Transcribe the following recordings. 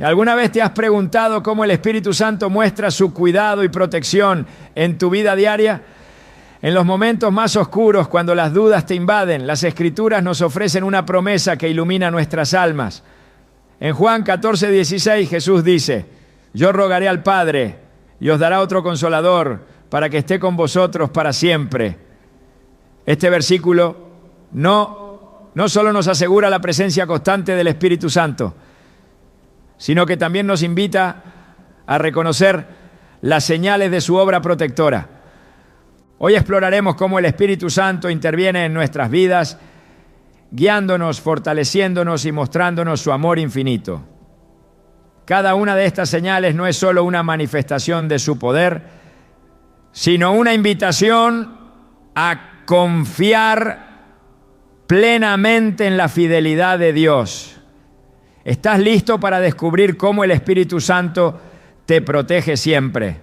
¿Alguna vez te has preguntado cómo el Espíritu Santo muestra su cuidado y protección en tu vida diaria? En los momentos más oscuros, cuando las dudas te invaden, las Escrituras nos ofrecen una promesa que ilumina nuestras almas. En Juan 14:16 Jesús dice: yo rogaré al Padre y os dará otro Consolador para que esté con vosotros para siempre. Este versículo no solo nos asegura la presencia constante del Espíritu Santo, sino que también nos invita a reconocer las señales de su obra protectora. Hoy exploraremos cómo el Espíritu Santo interviene en nuestras vidas, guiándonos, fortaleciéndonos y mostrándonos su amor infinito. Cada una de estas señales no es solo una manifestación de su poder, sino una invitación a confiar plenamente en la fidelidad de Dios. ¿Estás listo para descubrir cómo el Espíritu Santo te protege siempre?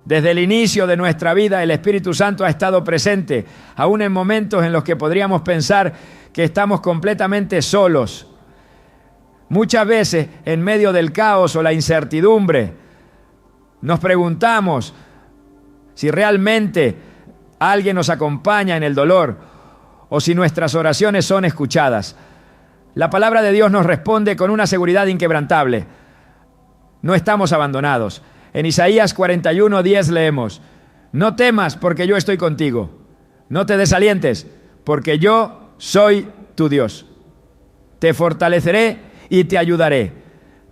Desde el inicio de nuestra vida, el Espíritu Santo ha estado presente, aún en momentos en los que podríamos pensar que estamos completamente solos. Muchas veces, en medio del caos o la incertidumbre, nos preguntamos si realmente alguien nos acompaña en el dolor o si nuestras oraciones son escuchadas. La palabra de Dios nos responde con una seguridad inquebrantable: no estamos abandonados. En Isaías 41:10 leemos: no temas, porque yo estoy contigo. No te desalientes, porque yo soy tu Dios. Te fortaleceré y te ayudaré.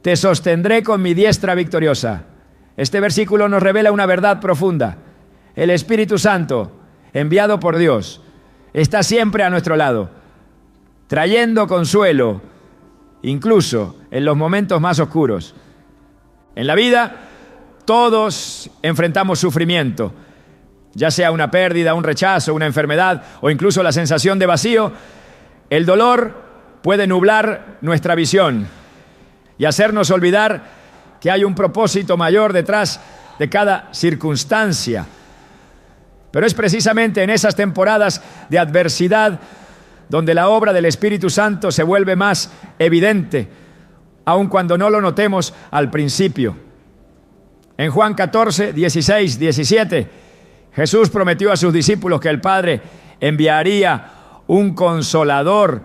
Te sostendré con mi diestra victoriosa. Este versículo nos revela una verdad profunda. El Espíritu Santo, enviado por Dios, está siempre a nuestro lado, trayendo consuelo, incluso en los momentos más oscuros. En la vida, todos enfrentamos sufrimiento, ya sea una pérdida, un rechazo, una enfermedad o incluso la sensación de vacío. El dolor puede nublar nuestra visión y hacernos olvidar que hay un propósito mayor detrás de cada circunstancia. Pero es precisamente en esas temporadas de adversidad donde la obra del Espíritu Santo se vuelve más evidente, aun cuando no lo notemos al principio. En Juan 14:16-17, Jesús prometió a sus discípulos que el Padre enviaría un Consolador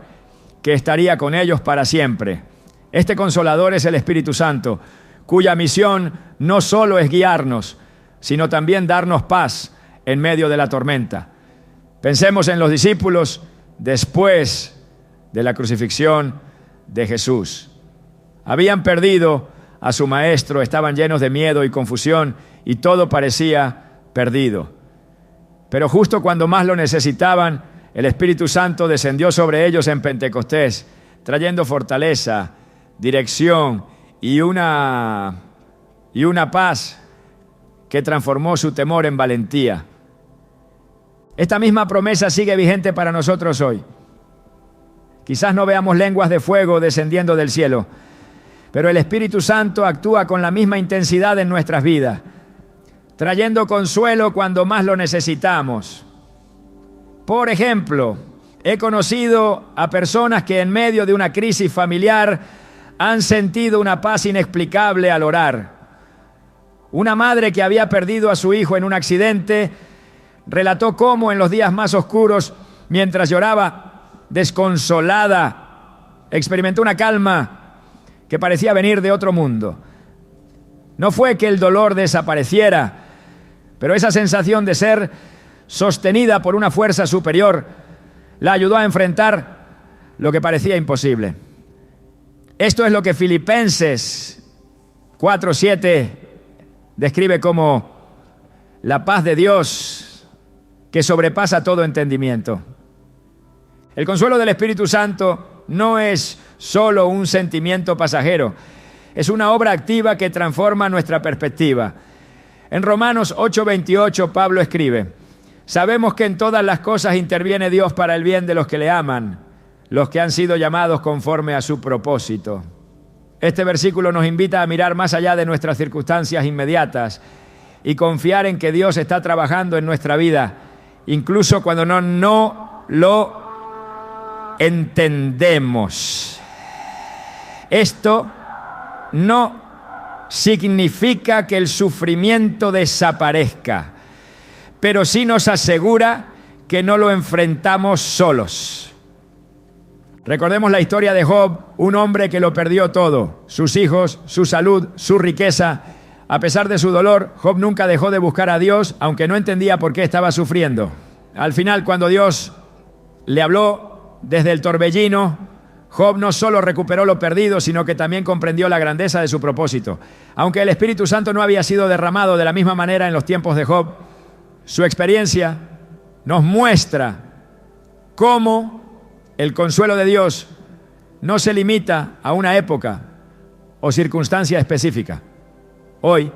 que estaría con ellos para siempre. Este Consolador es el Espíritu Santo, cuya misión no solo es guiarnos, sino también darnos paz en medio de la tormenta. Pensemos en los discípulos después de la crucifixión de Jesús. Habían perdido a su maestro, estaban llenos de miedo y confusión y todo parecía perdido. Pero justo cuando más lo necesitaban, el Espíritu Santo descendió sobre ellos en Pentecostés, trayendo fortaleza, dirección y una paz que transformó su temor en valentía. Esta misma promesa sigue vigente para nosotros hoy. Quizás no veamos lenguas de fuego descendiendo del cielo, pero el Espíritu Santo actúa con la misma intensidad en nuestras vidas, trayendo consuelo cuando más lo necesitamos. Por ejemplo, he conocido a personas que en medio de una crisis familiar han sentido una paz inexplicable al orar. Una madre que había perdido a su hijo en un accidente relató cómo en los días más oscuros, mientras lloraba desconsolada, experimentó una calma que parecía venir de otro mundo. No fue que el dolor desapareciera, pero esa sensación de ser sostenida por una fuerza superior la ayudó a enfrentar lo que parecía imposible. Esto es lo que Filipenses 4:7 describe como la paz de Dios que sobrepasa todo entendimiento. El consuelo del Espíritu Santo no es solo un sentimiento pasajero, es una obra activa que transforma nuestra perspectiva. En Romanos 8:28 Pablo escribe: sabemos que en todas las cosas interviene Dios para el bien de los que le aman, los que han sido llamados conforme a su propósito. Este versículo nos invita a mirar más allá de nuestras circunstancias inmediatas y confiar en que Dios está trabajando en nuestra vida, incluso cuando no lo entendemos. Esto no significa que el sufrimiento desaparezca, pero sí nos asegura que no lo enfrentamos solos. Recordemos la historia de Job, un hombre que lo perdió todo, sus hijos, su salud, su riqueza. A pesar de su dolor, Job nunca dejó de buscar a Dios, aunque no entendía por qué estaba sufriendo. Al final, cuando Dios le habló desde el torbellino, Job no solo recuperó lo perdido, sino que también comprendió la grandeza de su propósito. Aunque el Espíritu Santo no había sido derramado de la misma manera en los tiempos de Job, su experiencia nos muestra cómo el consuelo de Dios no se limita a una época o circunstancia específica. Hoy,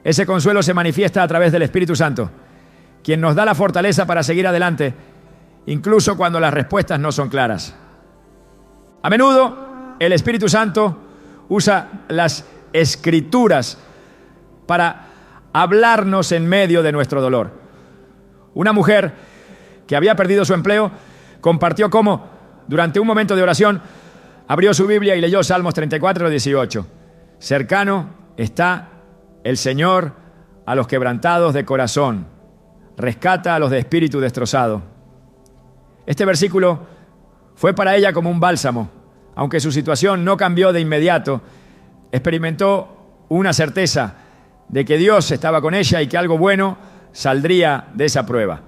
ese consuelo se manifiesta a través del Espíritu Santo, quien nos da la fortaleza para seguir adelante, incluso cuando las respuestas no son claras. A menudo, el Espíritu Santo usa las Escrituras para hablarnos en medio de nuestro dolor. Una mujer que había perdido su empleo compartió cómo, durante un momento de oración, abrió su Biblia y leyó Salmos 34, 18. Cercano está el Señor a los quebrantados de corazón, rescata a los de espíritu destrozado. Este versículo fue para ella como un bálsamo. Aunque su situación no cambió de inmediato, experimentó una certeza de que Dios estaba con ella y que algo bueno saldría de esa prueba.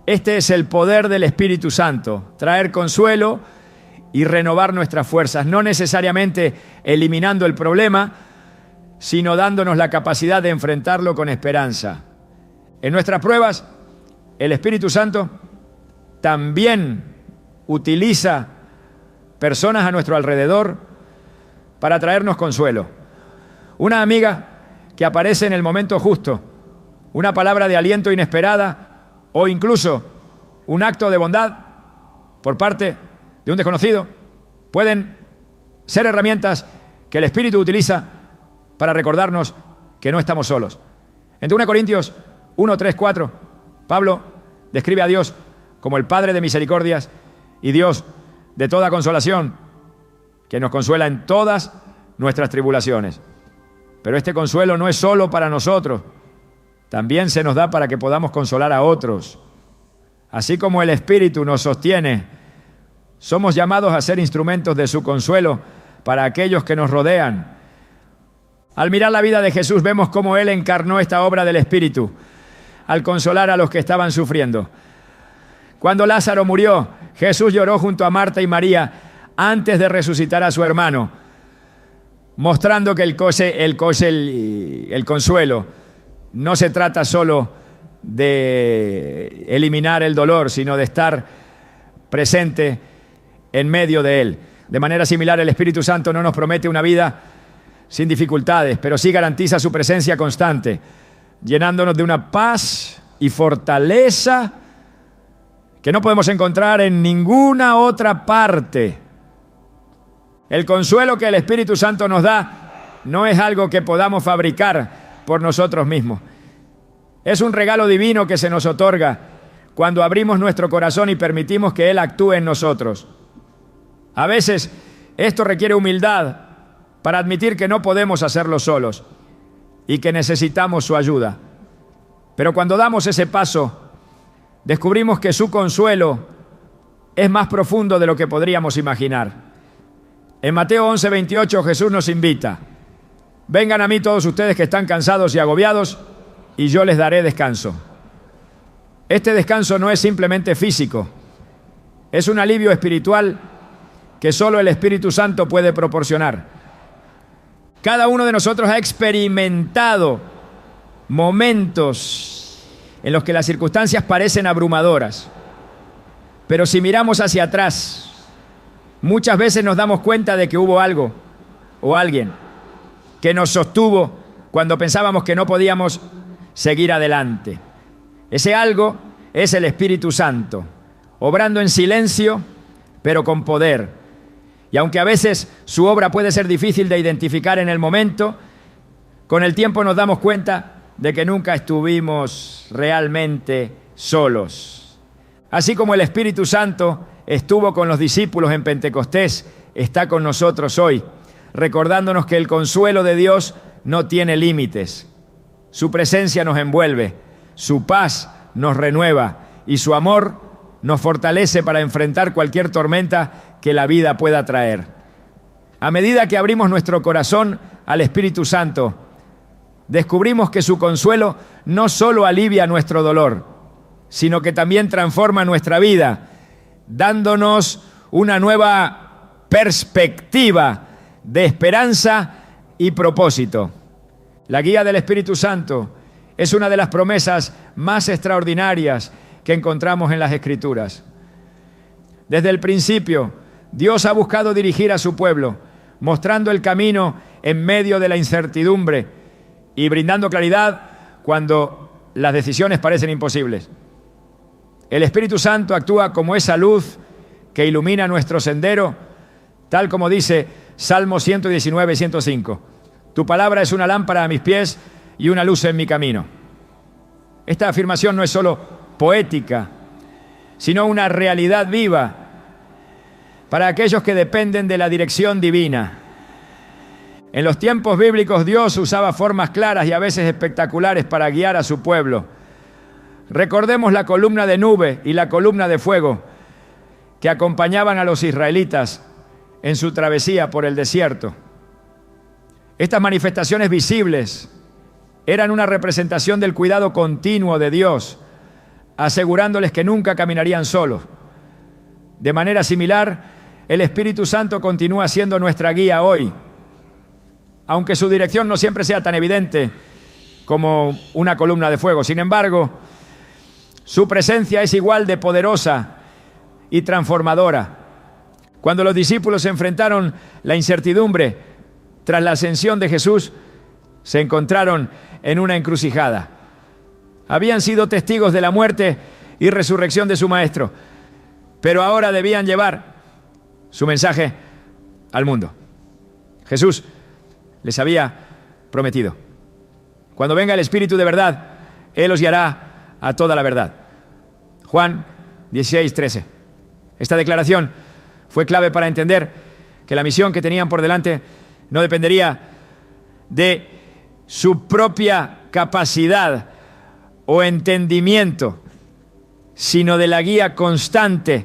Este es el poder del Espíritu Santo, traer consuelo y renovar nuestras fuerzas, no necesariamente eliminando el problema, sino dándonos la capacidad de enfrentarlo con esperanza. En nuestras pruebas, el Espíritu Santo también utiliza personas a nuestro alrededor para traernos consuelo. Una amiga que aparece en el momento justo, una palabra de aliento inesperada o incluso un acto de bondad por parte de un desconocido, pueden ser herramientas que el Espíritu utiliza para recordarnos que no estamos solos. En 2 Corintios 1, 3, 4, Pablo describe a Dios como el Padre de misericordias y Dios de toda consolación, que nos consuela en todas nuestras tribulaciones. Pero este consuelo no es solo para nosotros, también se nos da para que podamos consolar a otros. Así como el Espíritu nos sostiene, somos llamados a ser instrumentos de su consuelo para aquellos que nos rodean. Al mirar la vida de Jesús vemos cómo Él encarnó esta obra del Espíritu al consolar a los que estaban sufriendo. Cuando Lázaro murió, Jesús lloró junto a Marta y María antes de resucitar a su hermano, mostrando que el consuelo no se trata solo de eliminar el dolor, sino de estar presente en medio de él. De manera similar, el Espíritu Santo no nos promete una vida sin dificultades, pero sí garantiza su presencia constante, llenándonos de una paz y fortaleza que no podemos encontrar en ninguna otra parte. El consuelo que el Espíritu Santo nos da no es algo que podamos fabricar por nosotros mismos. Es un regalo divino que se nos otorga cuando abrimos nuestro corazón y permitimos que Él actúe en nosotros. A veces esto requiere humildad para admitir que no podemos hacerlo solos y que necesitamos su ayuda. Pero cuando damos ese paso, descubrimos que su consuelo es más profundo de lo que podríamos imaginar. En Mateo 11:28 Jesús nos invita: vengan a mí todos ustedes que están cansados y agobiados, y yo les daré descanso. Este descanso no es simplemente físico, es un alivio espiritual que solo el Espíritu Santo puede proporcionar. Cada uno de nosotros ha experimentado momentos en los que las circunstancias parecen abrumadoras, pero si miramos hacia atrás, muchas veces nos damos cuenta de que hubo algo o alguien que nos sostuvo cuando pensábamos que no podíamos seguir adelante. Ese algo es el Espíritu Santo, obrando en silencio, pero con poder. Y aunque a veces su obra puede ser difícil de identificar en el momento, con el tiempo nos damos cuenta de que nunca estuvimos realmente solos. Así como el Espíritu Santo estuvo con los discípulos en Pentecostés, está con nosotros hoy, recordándonos que el consuelo de Dios no tiene límites. Su presencia nos envuelve, su paz nos renueva y su amor nos fortalece para enfrentar cualquier tormenta que la vida pueda traer. A medida que abrimos nuestro corazón al Espíritu Santo, descubrimos que su consuelo no solo alivia nuestro dolor, sino que también transforma nuestra vida, dándonos una nueva perspectiva de esperanza y propósito. La guía del Espíritu Santo es una de las promesas más extraordinarias que encontramos en las Escrituras. Desde el principio, Dios ha buscado dirigir a su pueblo, mostrando el camino en medio de la incertidumbre y brindando claridad cuando las decisiones parecen imposibles. El Espíritu Santo actúa como esa luz que ilumina nuestro sendero, tal como dice Salmo 119, 105. Tu palabra es una lámpara a mis pies y una luz en mi camino. Esta afirmación no es solo poética, sino una realidad viva para aquellos que dependen de la dirección divina. En los tiempos bíblicos Dios usaba formas claras y a veces espectaculares para guiar a su pueblo. Recordemos la columna de nube y la columna de fuego que acompañaban a los israelitas en su travesía por el desierto. Estas manifestaciones visibles eran una representación del cuidado continuo de Dios, asegurándoles que nunca caminarían solos. De manera similar, el Espíritu Santo continúa siendo nuestra guía hoy, aunque su dirección no siempre sea tan evidente como una columna de fuego. Sin embargo, su presencia es igual de poderosa y transformadora. Cuando los discípulos enfrentaron la incertidumbre tras la ascensión de Jesús, se encontraron en una encrucijada. Habían sido testigos de la muerte y resurrección de su Maestro, pero ahora debían llevar su mensaje al mundo. Jesús les había prometido: cuando venga el Espíritu de verdad, Él os guiará a toda la verdad. Juan 16, 13. Esta declaración fue clave para entender que la misión que tenían por delante no dependería de su propia capacidad o entendimiento, sino de la guía constante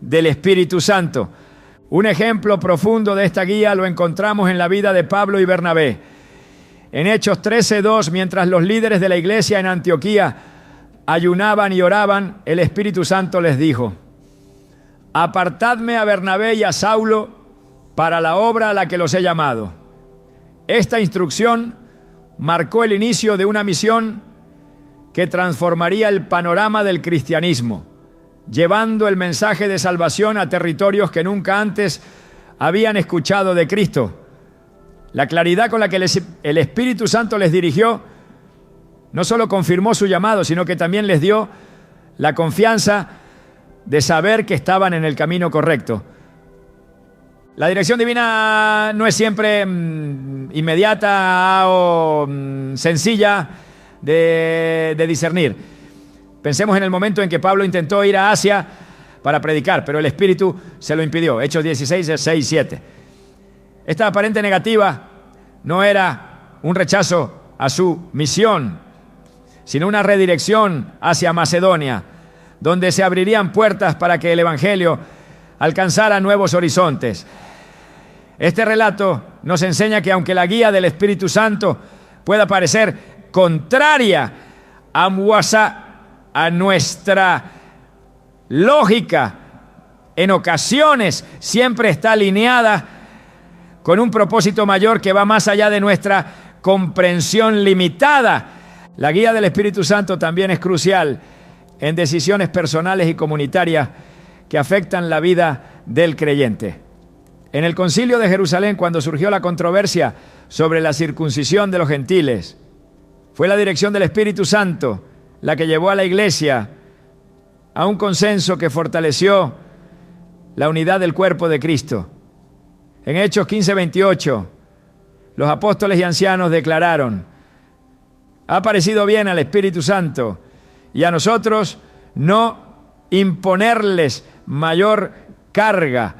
del Espíritu Santo. Un ejemplo profundo de esta guía lo encontramos en la vida de Pablo y Bernabé. En Hechos 13:2, mientras los líderes de la iglesia en Antioquía ayunaban y oraban, el Espíritu Santo les dijo: apartadme a Bernabé y a Saulo para la obra a la que los he llamado. Esta instrucción marcó el inicio de una misión que transformaría el panorama del cristianismo, llevando el mensaje de salvación a territorios que nunca antes habían escuchado de Cristo. La claridad con la que el Espíritu Santo les dirigió no solo confirmó su llamado, sino que también les dio la confianza de saber que estaban en el camino correcto. La dirección divina no es siempre inmediata o sencilla de discernir. Pensemos en el momento en que Pablo intentó ir a Asia para predicar, pero el Espíritu se lo impidió. Hechos 16, 6, 7. Esta aparente negativa no era un rechazo a su misión, sino una redirección hacia Macedonia, donde se abrirían puertas para que el Evangelio alcanzara nuevos horizontes. Este relato nos enseña que aunque la guía del Espíritu Santo pueda parecer contraria a nuestra lógica, en ocasiones siempre está alineada con un propósito mayor que va más allá de nuestra comprensión limitada. La guía del Espíritu Santo también es crucial en decisiones personales y comunitarias que afectan la vida del creyente. En el Concilio de Jerusalén, cuando surgió la controversia sobre la circuncisión de los gentiles, fue la dirección del Espíritu Santo la que llevó a la iglesia a un consenso que fortaleció la unidad del cuerpo de Cristo. En Hechos 15:28, los apóstoles y ancianos declararon: ha parecido bien al Espíritu Santo y a nosotros no imponerles mayor carga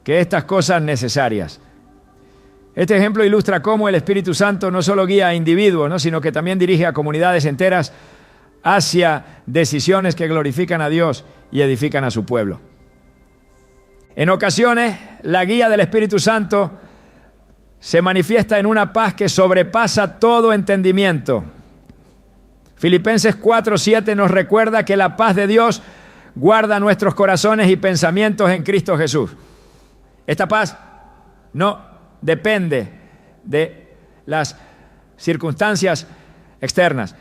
que estas cosas necesarias. Este ejemplo ilustra cómo el Espíritu Santo no solo guía a individuos, ¿no?, sino que también dirige a comunidades enteras hacia decisiones que glorifican a Dios y edifican a su pueblo. En ocasiones, la guía del Espíritu Santo se manifiesta en una paz que sobrepasa todo entendimiento. Filipenses 4:7 nos recuerda que la paz de Dios guarda nuestros corazones y pensamientos en Cristo Jesús. Esta paz no depende de las circunstancias externas,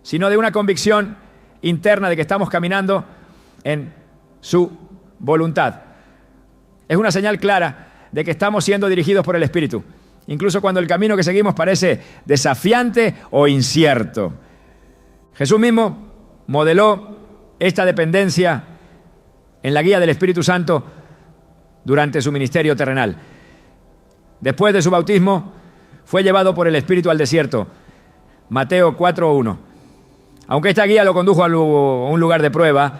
sino de una convicción interna de que estamos caminando en su voluntad. Es una señal clara de que estamos siendo dirigidos por el Espíritu, incluso cuando el camino que seguimos parece desafiante o incierto. Jesús mismo modeló esta dependencia en la guía del Espíritu Santo durante su ministerio terrenal. Después de su bautismo, fue llevado por el Espíritu al desierto. Mateo 4:1. Aunque esta guía lo condujo a un lugar de prueba,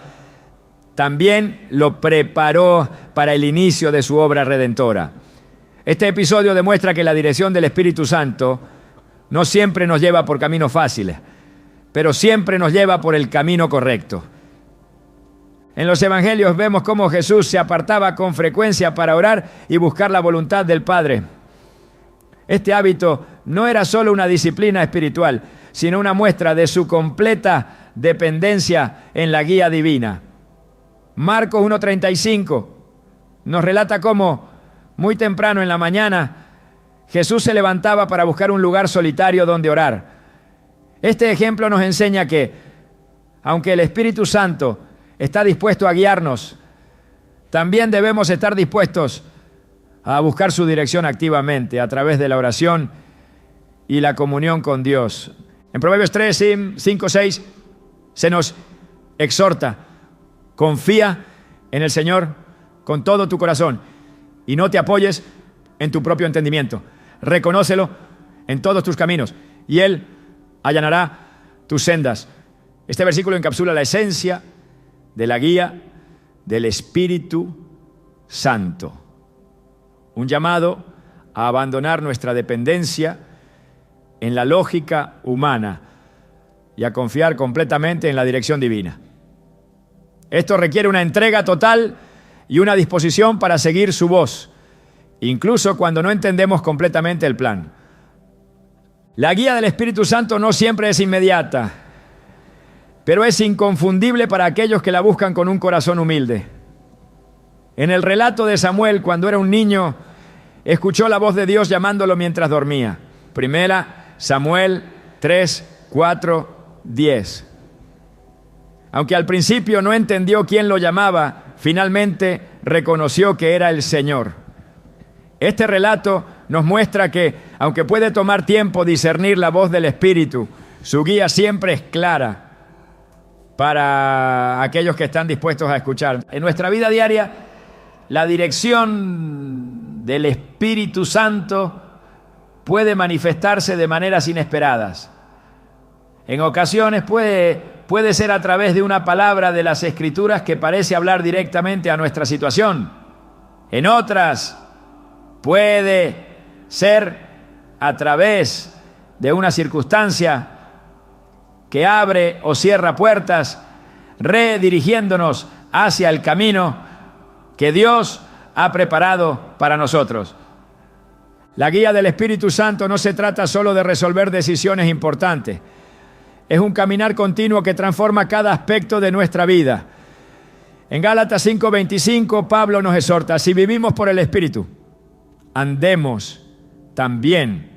también lo preparó para el inicio de su obra redentora. Este episodio demuestra que la dirección del Espíritu Santo no siempre nos lleva por caminos fáciles, pero siempre nos lleva por el camino correcto. En los evangelios vemos cómo Jesús se apartaba con frecuencia para orar y buscar la voluntad del Padre. Este hábito no era solo una disciplina espiritual, sino una muestra de su completa dependencia en la guía divina. Marcos 1:35 nos relata cómo muy temprano en la mañana Jesús se levantaba para buscar un lugar solitario donde orar. Este ejemplo nos enseña que, aunque el Espíritu Santo está dispuesto a guiarnos, también debemos estar dispuestos a buscar su dirección activamente a través de la oración y la comunión con Dios. En Proverbios 3, 5, 6 se nos exhorta: confía en el Señor con todo tu corazón y no te apoyes en tu propio entendimiento. Reconócelo en todos tus caminos y Él allanará tus sendas. Este versículo encapsula la esencia de la guía del Espíritu Santo. Un llamado a abandonar nuestra dependencia en la lógica humana y a confiar completamente en la dirección divina. Esto requiere una entrega total y una disposición para seguir su voz, incluso cuando no entendemos completamente el plan. La guía del Espíritu Santo no siempre es inmediata, pero es inconfundible para aquellos que la buscan con un corazón humilde. En el relato de Samuel, cuando era un niño, escuchó la voz de Dios llamándolo mientras dormía. Primera Samuel 3, 4, 10. Aunque al principio no entendió quién lo llamaba, finalmente reconoció que era el Señor. Este relato nos muestra que, aunque puede tomar tiempo discernir la voz del Espíritu, su guía siempre es clara para aquellos que están dispuestos a escuchar. En nuestra vida diaria, la dirección del Espíritu Santo puede manifestarse de maneras inesperadas. En ocasiones puede ser a través de una palabra de las Escrituras que parece hablar directamente a nuestra situación. En otras, puede ser a través de una circunstancia que abre o cierra puertas, redirigiéndonos hacia el camino que Dios ha preparado para nosotros. La guía del Espíritu Santo no se trata solo de resolver decisiones importantes. Es un caminar continuo que transforma cada aspecto de nuestra vida. En Gálatas 5:25, Pablo nos exhorta: si vivimos por el Espíritu, andemos también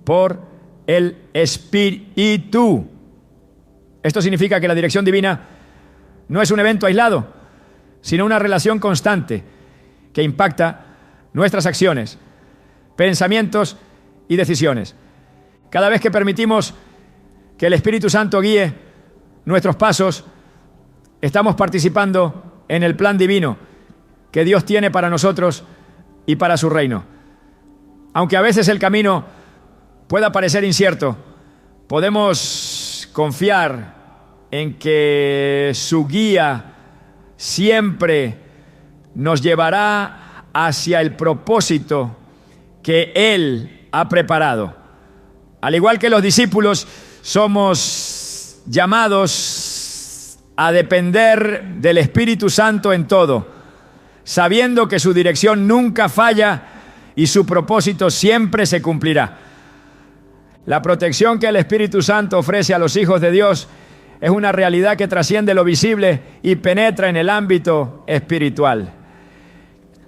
por el Espíritu. Esto significa que la dirección divina no es un evento aislado, sino una relación constante que impacta nuestras acciones, pensamientos y decisiones. Cada vez que permitimos que el Espíritu Santo guíe nuestros pasos, estamos participando en el plan divino que Dios tiene para nosotros y para su reino. Aunque a veces el camino pueda parecer incierto, podemos confiar en que su guía siempre nos llevará hacia el propósito que Él ha preparado. Al igual que los discípulos, somos llamados a depender del Espíritu Santo en todo, sabiendo que su dirección nunca falla y su propósito siempre se cumplirá. La protección que el Espíritu Santo ofrece a los hijos de Dios es una realidad que trasciende lo visible y penetra en el ámbito espiritual.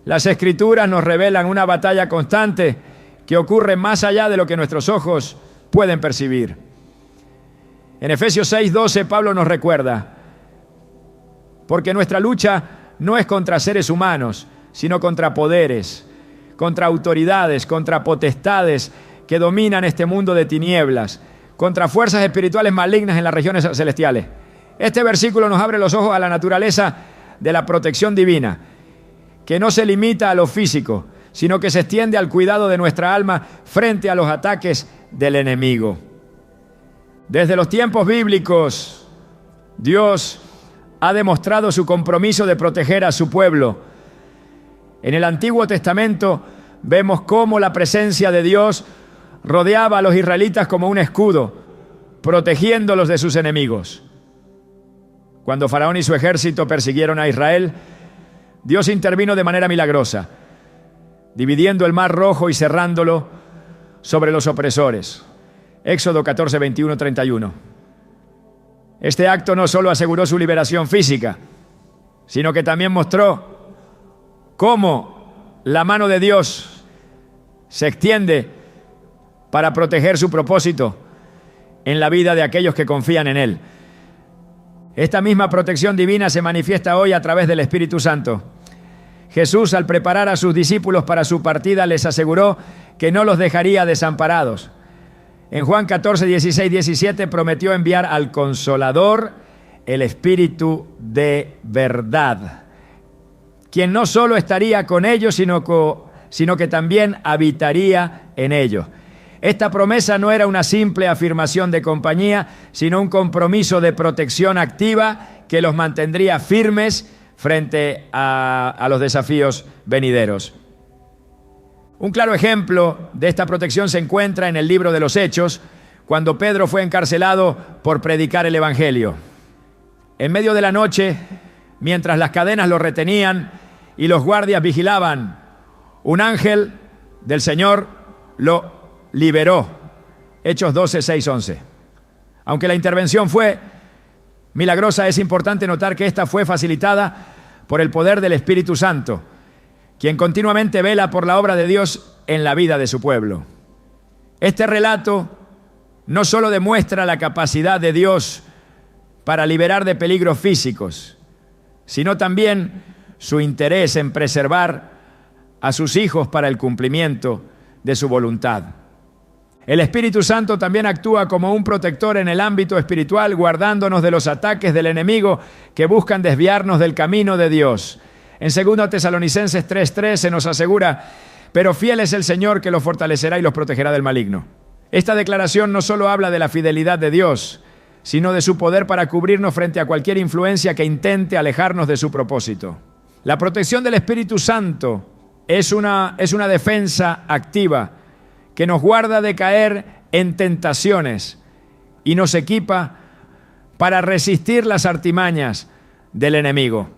Las Escrituras nos revelan una batalla constante que ocurre más allá de lo que nuestros ojos pueden percibir. En Efesios 6:12, Pablo nos recuerda: porque nuestra lucha no es contra seres humanos, sino contra poderes, contra autoridades, contra potestades que dominan este mundo de tinieblas, contra fuerzas espirituales malignas en las regiones celestiales. Este versículo nos abre los ojos a la naturaleza de la protección divina, que no se limita a lo físico, sino que se extiende al cuidado de nuestra alma frente a los ataques del enemigo. Desde los tiempos bíblicos, Dios ha demostrado su compromiso de proteger a su pueblo. En el Antiguo Testamento vemos cómo la presencia de Dios rodeaba a los israelitas como un escudo, protegiéndolos de sus enemigos. Cuando Faraón y su ejército persiguieron a Israel, Dios intervino de manera milagrosa, dividiendo el mar Rojo y cerrándolo sobre los opresores. Éxodo 14, 21, 31. Este acto no solo aseguró su liberación física, sino que también mostró cómo la mano de Dios se extiende para proteger su propósito en la vida de aquellos que confían en Él. Esta misma protección divina se manifiesta hoy a través del Espíritu Santo. Jesús, al preparar a sus discípulos para su partida, les aseguró que no los dejaría desamparados. En Juan 14, 16, 17 prometió enviar al Consolador, el Espíritu de verdad, quien no solo estaría con ellos, sino que también habitaría en ellos. Esta promesa no era una simple afirmación de compañía, sino un compromiso de protección activa que los mantendría firmes frente a los desafíos venideros. Un claro ejemplo de esta protección se encuentra en el libro de los Hechos, cuando Pedro fue encarcelado por predicar el Evangelio. En medio de la noche, mientras las cadenas lo retenían y los guardias vigilaban, un ángel del Señor lo liberó. Hechos 12, 6, 11. Aunque la intervención fue milagrosa, es importante notar que esta fue facilitada por el poder del Espíritu Santo, quien continuamente vela por la obra de Dios en la vida de su pueblo. Este relato no solo demuestra la capacidad de Dios para liberar de peligros físicos, sino también su interés en preservar a sus hijos para el cumplimiento de su voluntad. El Espíritu Santo también actúa como un protector en el ámbito espiritual, guardándonos de los ataques del enemigo que buscan desviarnos del camino de Dios. En 2 Tesalonicenses 3:3 se nos asegura: pero fiel es el Señor que los fortalecerá y los protegerá del maligno. Esta declaración no solo habla de la fidelidad de Dios, sino de su poder para cubrirnos frente a cualquier influencia que intente alejarnos de su propósito. La protección del Espíritu Santo es una defensa activa que nos guarda de caer en tentaciones y nos equipa para resistir las artimañas del enemigo.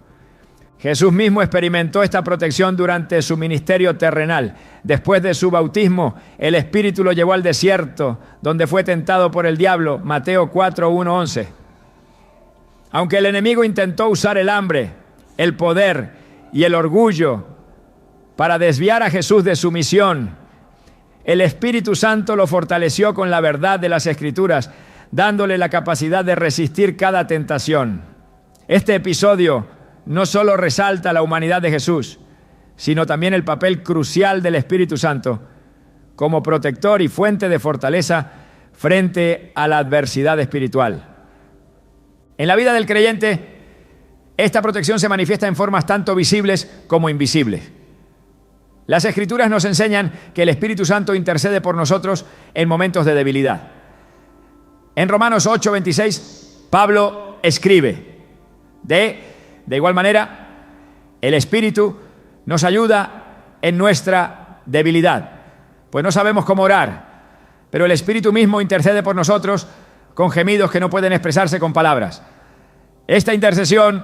Jesús mismo experimentó esta protección durante su ministerio terrenal. Después de su bautismo, el Espíritu lo llevó al desierto, donde fue tentado por el diablo. Mateo 4, 1, 11. Aunque el enemigo intentó usar el hambre, el poder y el orgullo para desviar a Jesús de su misión, el Espíritu Santo lo fortaleció con la verdad de las Escrituras, dándole la capacidad de resistir cada tentación. Este episodio no solo resalta la humanidad de Jesús, sino también el papel crucial del Espíritu Santo como protector y fuente de fortaleza frente a la adversidad espiritual. En la vida del creyente, esta protección se manifiesta en formas tanto visibles como invisibles. Las Escrituras nos enseñan que el Espíritu Santo intercede por nosotros en momentos de debilidad. En Romanos 8, 26, Pablo escribe: De igual manera, el Espíritu nos ayuda en nuestra debilidad. pues no sabemos cómo orar, pero el Espíritu mismo intercede por nosotros con gemidos que no pueden expresarse con palabras. Esta intercesión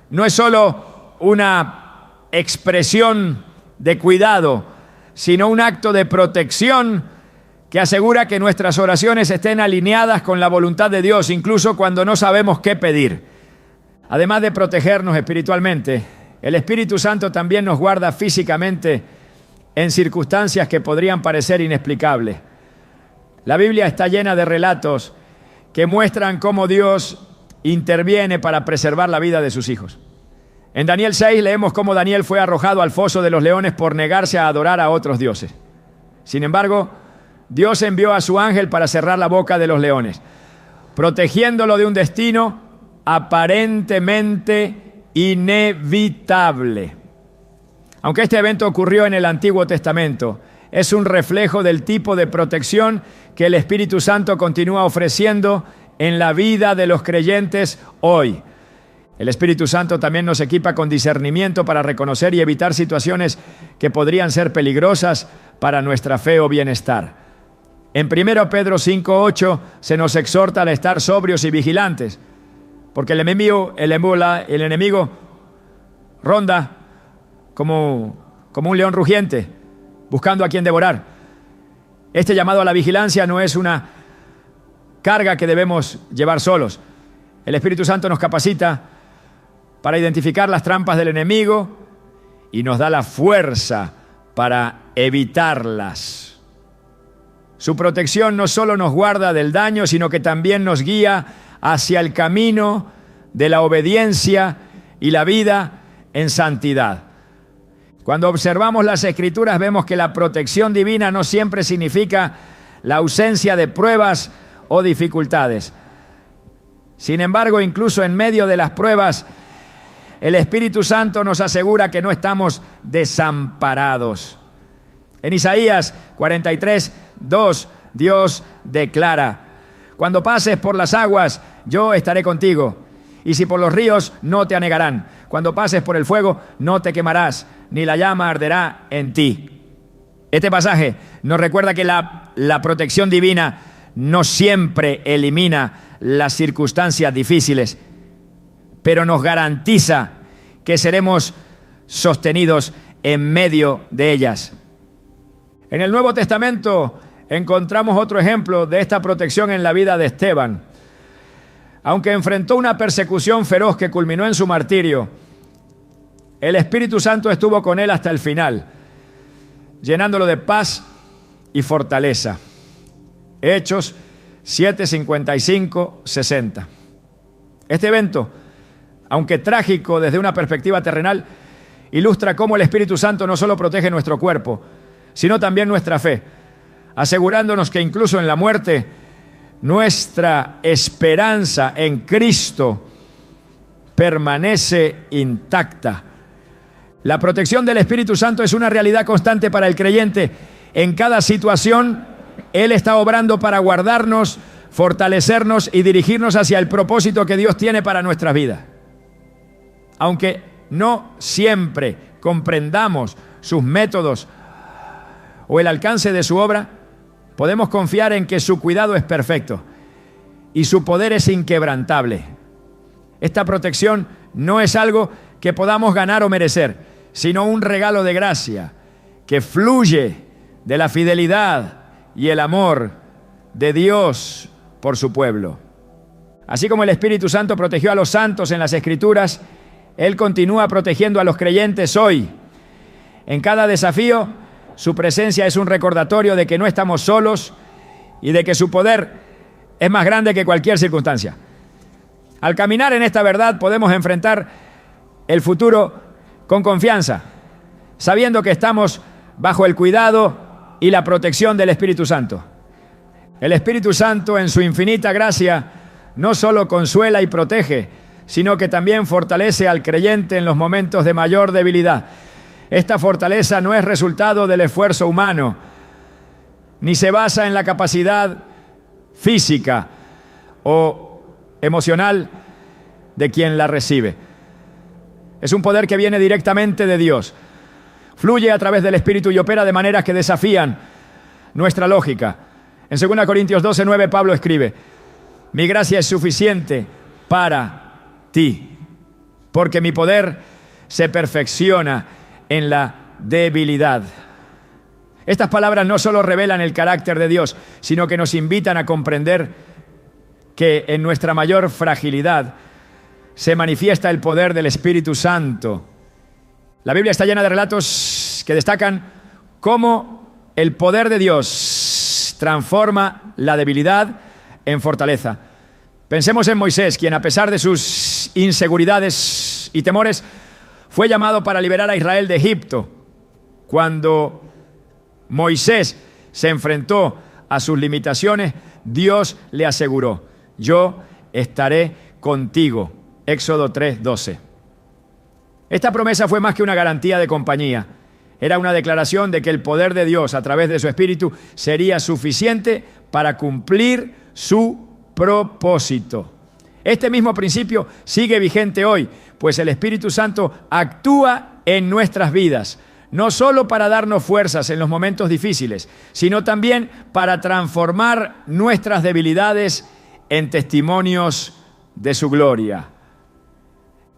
no es solo una expresión de cuidado, sino un acto de protección que asegura que nuestras oraciones estén alineadas con la voluntad de Dios, incluso cuando no sabemos qué pedir. Además de protegernos espiritualmente, el Espíritu Santo también nos guarda físicamente en circunstancias que podrían parecer inexplicables. La Biblia está llena de relatos que muestran cómo Dios interviene para preservar la vida de sus hijos. En Daniel 6 leemos cómo Daniel fue arrojado al foso de los leones por negarse a adorar a otros dioses. Sin embargo, Dios envió a su ángel para cerrar la boca de los leones, protegiéndolo de un destino aparentemente inevitable. Aunque este evento ocurrió en el Antiguo Testamento, es un reflejo del tipo de protección que el Espíritu Santo continúa ofreciendo en la vida de los creyentes hoy. El Espíritu Santo también nos equipa con discernimiento para reconocer y evitar situaciones que podrían ser peligrosas para nuestra fe o bienestar. En 1 Pedro 5:8 se nos exhorta a estar sobrios y vigilantes, porque el enemigo ronda como un león rugiente, buscando a quien devorar. Este llamado a la vigilancia no es una carga que debemos llevar solos. El Espíritu Santo nos capacita para identificar las trampas del enemigo y nos da la fuerza para evitarlas. Su protección no solo nos guarda del daño, sino que también nos guía hacia el camino de la obediencia y la vida en santidad. Cuando observamos las Escrituras vemos que la protección divina no siempre significa la ausencia de pruebas o dificultades. Sin embargo, incluso en medio de las pruebas, el Espíritu Santo nos asegura que no estamos desamparados. En Isaías 43:2, Dios declara: cuando pases por las aguas, yo estaré contigo, y si por los ríos, no te anegarán. Cuando pases por el fuego, no te quemarás, ni la llama arderá en ti. Este pasaje nos recuerda que la protección divina no siempre elimina las circunstancias difíciles, pero nos garantiza que seremos sostenidos en medio de ellas. En el Nuevo Testamento encontramos otro ejemplo de esta protección en la vida de Esteban. Aunque enfrentó una persecución feroz que culminó en su martirio, el Espíritu Santo estuvo con él hasta el final, llenándolo de paz y fortaleza. Hechos 7:55-60. Este evento, aunque trágico desde una perspectiva terrenal, ilustra cómo el Espíritu Santo no solo protege nuestro cuerpo, sino también nuestra fe, asegurándonos que incluso en la muerte, nuestra esperanza en Cristo permanece intacta. La protección del Espíritu Santo es una realidad constante para el creyente. En cada situación, Él está obrando para guardarnos, fortalecernos y dirigirnos hacia el propósito que Dios tiene para nuestras vidas. Aunque no siempre comprendamos sus métodos o el alcance de su obra, podemos confiar en que su cuidado es perfecto y su poder es inquebrantable. Esta protección no es algo que podamos ganar o merecer, sino un regalo de gracia que fluye de la fidelidad y el amor de Dios por su pueblo. Así como el Espíritu Santo protegió a los santos en las Escrituras, Él continúa protegiendo a los creyentes hoy. En cada desafío, su presencia es un recordatorio de que no estamos solos y de que su poder es más grande que cualquier circunstancia. Al caminar en esta verdad podemos enfrentar el futuro con confianza, sabiendo que estamos bajo el cuidado y la protección del Espíritu Santo. El Espíritu Santo, en su infinita gracia, no solo consuela y protege, sino que también fortalece al creyente en los momentos de mayor debilidad. Esta fortaleza no es resultado del esfuerzo humano, ni se basa en la capacidad física o emocional de quien la recibe. Es un poder que viene directamente de Dios. Fluye a través del Espíritu y opera de maneras que desafían nuestra lógica. En 2 Corintios 12:9 Pablo escribe: mi gracia es suficiente para ti, porque mi poder se perfecciona en la debilidad. Estas palabras no solo revelan el carácter de Dios, sino que nos invitan a comprender que en nuestra mayor fragilidad se manifiesta el poder del Espíritu Santo. La Biblia está llena de relatos que destacan cómo el poder de Dios transforma la debilidad en fortaleza. Pensemos en Moisés, quien a pesar de sus inseguridades y temores, fue llamado para liberar a Israel de Egipto. Cuando Moisés se enfrentó a sus limitaciones, Dios le aseguró: yo estaré contigo. Éxodo 3:12. Esta promesa fue más que una garantía de compañía. Era una declaración de que el poder de Dios a través de su Espíritu sería suficiente para cumplir su propósito. Este mismo principio sigue vigente hoy, pues el Espíritu Santo actúa en nuestras vidas, no solo para darnos fuerzas en los momentos difíciles, sino también para transformar nuestras debilidades en testimonios de su gloria.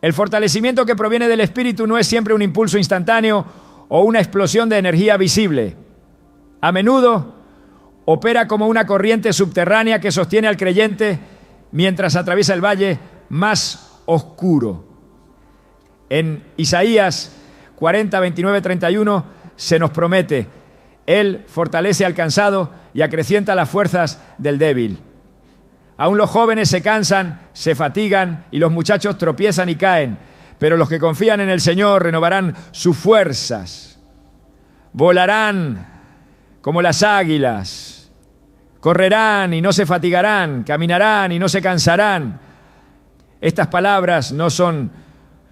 El fortalecimiento que proviene del Espíritu no es siempre un impulso instantáneo o una explosión de energía visible. A menudo opera como una corriente subterránea que sostiene al creyente mientras atraviesa el valle más oscuro. En Isaías 40, 29, 31 se nos promete: Él fortalece al cansado y acrecienta las fuerzas del débil. Aún los jóvenes se cansan, se fatigan y los muchachos tropiezan y caen, pero los que confían en el Señor renovarán sus fuerzas. Volarán como las águilas, correrán y no se fatigarán, caminarán y no se cansarán. Estas palabras no son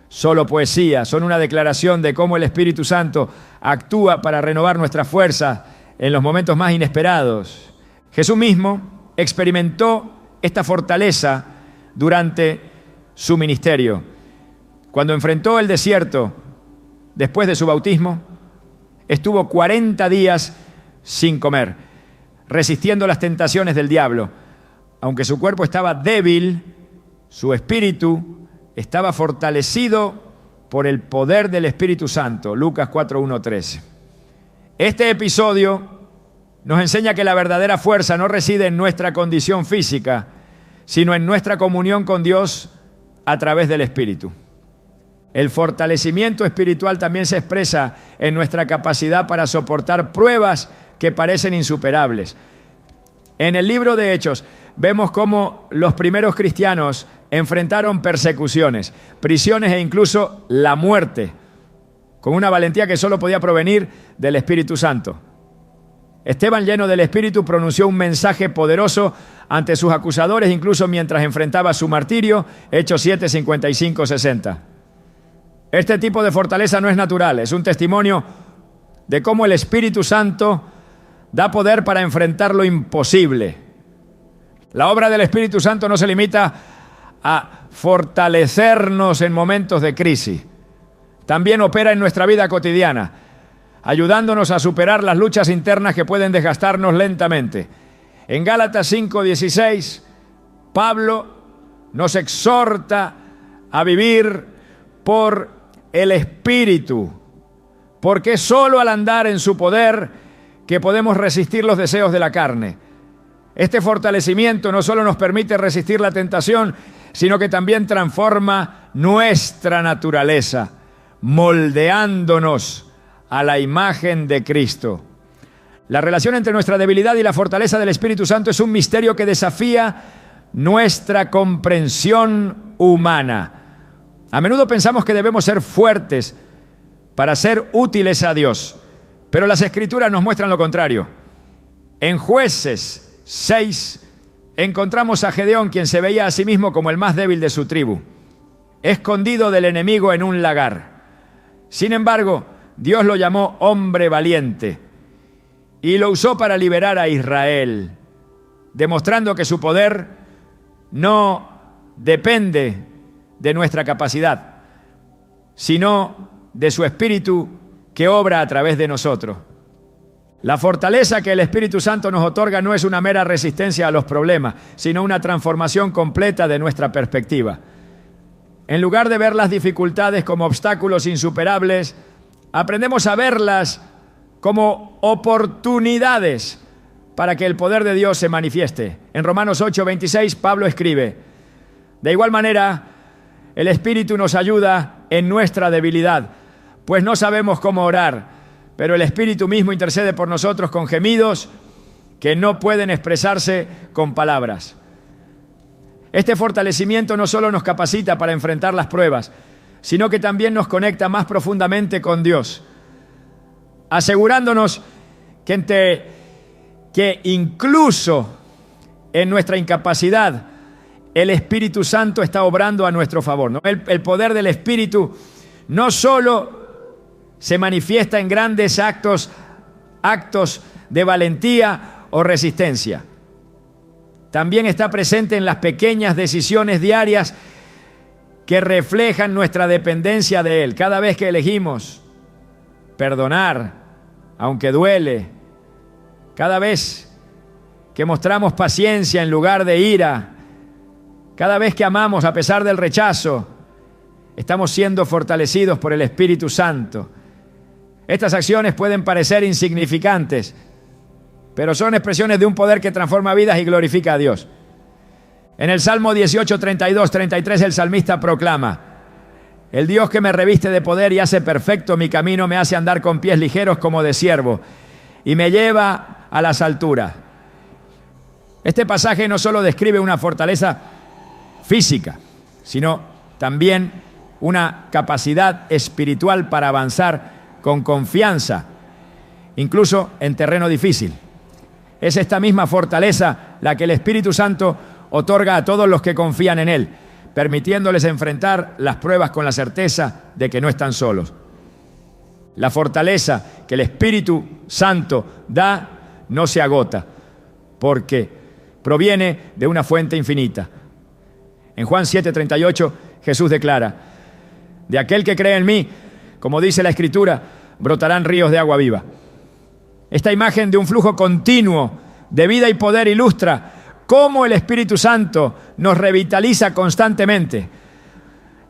solo poesía, son una declaración de cómo el Espíritu Santo actúa para renovar nuestras fuerzas en los momentos más inesperados. Jesús mismo experimentó esta fortaleza durante su ministerio. Cuando enfrentó el desierto después de su bautismo, estuvo 40 días sin comer, resistiendo las tentaciones del diablo. Aunque su cuerpo estaba débil, su espíritu estaba fortalecido por el poder del Espíritu Santo. Lucas 4:1-3. Este episodio nos enseña que la verdadera fuerza no reside en nuestra condición física, sino en nuestra comunión con Dios a través del Espíritu. El fortalecimiento espiritual también se expresa en nuestra capacidad para soportar pruebas que parecen insuperables. En el libro de Hechos vemos cómo los primeros cristianos enfrentaron persecuciones, prisiones e incluso la muerte, con una valentía que solo podía provenir del Espíritu Santo. Esteban, lleno del Espíritu, pronunció un mensaje poderoso ante sus acusadores, incluso mientras enfrentaba su martirio. Hechos 7, 55, 60. Este tipo de fortaleza no es natural, es un testimonio de cómo el Espíritu Santo da poder para enfrentar lo imposible. La obra del Espíritu Santo no se limita a fortalecernos en momentos de crisis. También opera en nuestra vida cotidiana, ayudándonos a superar las luchas internas que pueden desgastarnos lentamente. En Gálatas 5:16, Pablo nos exhorta a vivir por el Espíritu, porque es solo al andar en su poder que podemos resistir los deseos de la carne. Este fortalecimiento no solo nos permite resistir la tentación, sino que también transforma nuestra naturaleza, moldeándonos a la imagen de Cristo. La relación entre nuestra debilidad y la fortaleza del Espíritu Santo es un misterio que desafía nuestra comprensión humana. A menudo pensamos que debemos ser fuertes para ser útiles a Dios, pero las Escrituras nos muestran lo contrario. En Jueces 6 encontramos a Gedeón, quien se veía a sí mismo como el más débil de su tribu, escondido del enemigo en un lagar. Sin embargo, Dios lo llamó hombre valiente y lo usó para liberar a Israel, demostrando que su poder no depende de nuestra capacidad, sino de su Espíritu que obra a través de nosotros. La fortaleza que el Espíritu Santo nos otorga no es una mera resistencia a los problemas, sino una transformación completa de nuestra perspectiva. En lugar de ver las dificultades como obstáculos insuperables, aprendemos a verlas como oportunidades para que el poder de Dios se manifieste. En Romanos 8:26, Pablo escribe: de igual manera, el Espíritu nos ayuda en nuestra debilidad, pues no sabemos cómo orar, pero el Espíritu mismo intercede por nosotros con gemidos que no pueden expresarse con palabras. Este fortalecimiento no solo nos capacita para enfrentar las pruebas, sino que también nos conecta más profundamente con Dios, asegurándonos que incluso en nuestra incapacidad, el Espíritu Santo está obrando a nuestro favor, ¿no? El poder del Espíritu no solo se manifiesta en grandes actos de valentía o resistencia, también está presente en las pequeñas decisiones diarias que reflejan nuestra dependencia de Él. Cada vez que elegimos perdonar, aunque duele, cada vez que mostramos paciencia en lugar de ira, cada vez que amamos a pesar del rechazo, estamos siendo fortalecidos por el Espíritu Santo. Estas acciones pueden parecer insignificantes, pero son expresiones de un poder que transforma vidas y glorifica a Dios. En el Salmo 18, 32, 33, el salmista proclama: el Dios que me reviste de poder y hace perfecto mi camino, me hace andar con pies ligeros como de ciervo y me lleva a las alturas. Este pasaje no solo describe una fortaleza física, sino también una capacidad espiritual para avanzar con confianza, incluso en terreno difícil. Es esta misma fortaleza la que el Espíritu Santo otorga a todos los que confían en Él, permitiéndoles enfrentar las pruebas con la certeza de que no están solos. La fortaleza que el Espíritu Santo da no se agota, porque proviene de una fuente infinita. En Juan 7:38, Jesús declara: de aquel que cree en mí, como dice la Escritura, brotarán ríos de agua viva. Esta imagen de un flujo continuo de vida y poder ilustra cómo el Espíritu Santo nos revitaliza constantemente,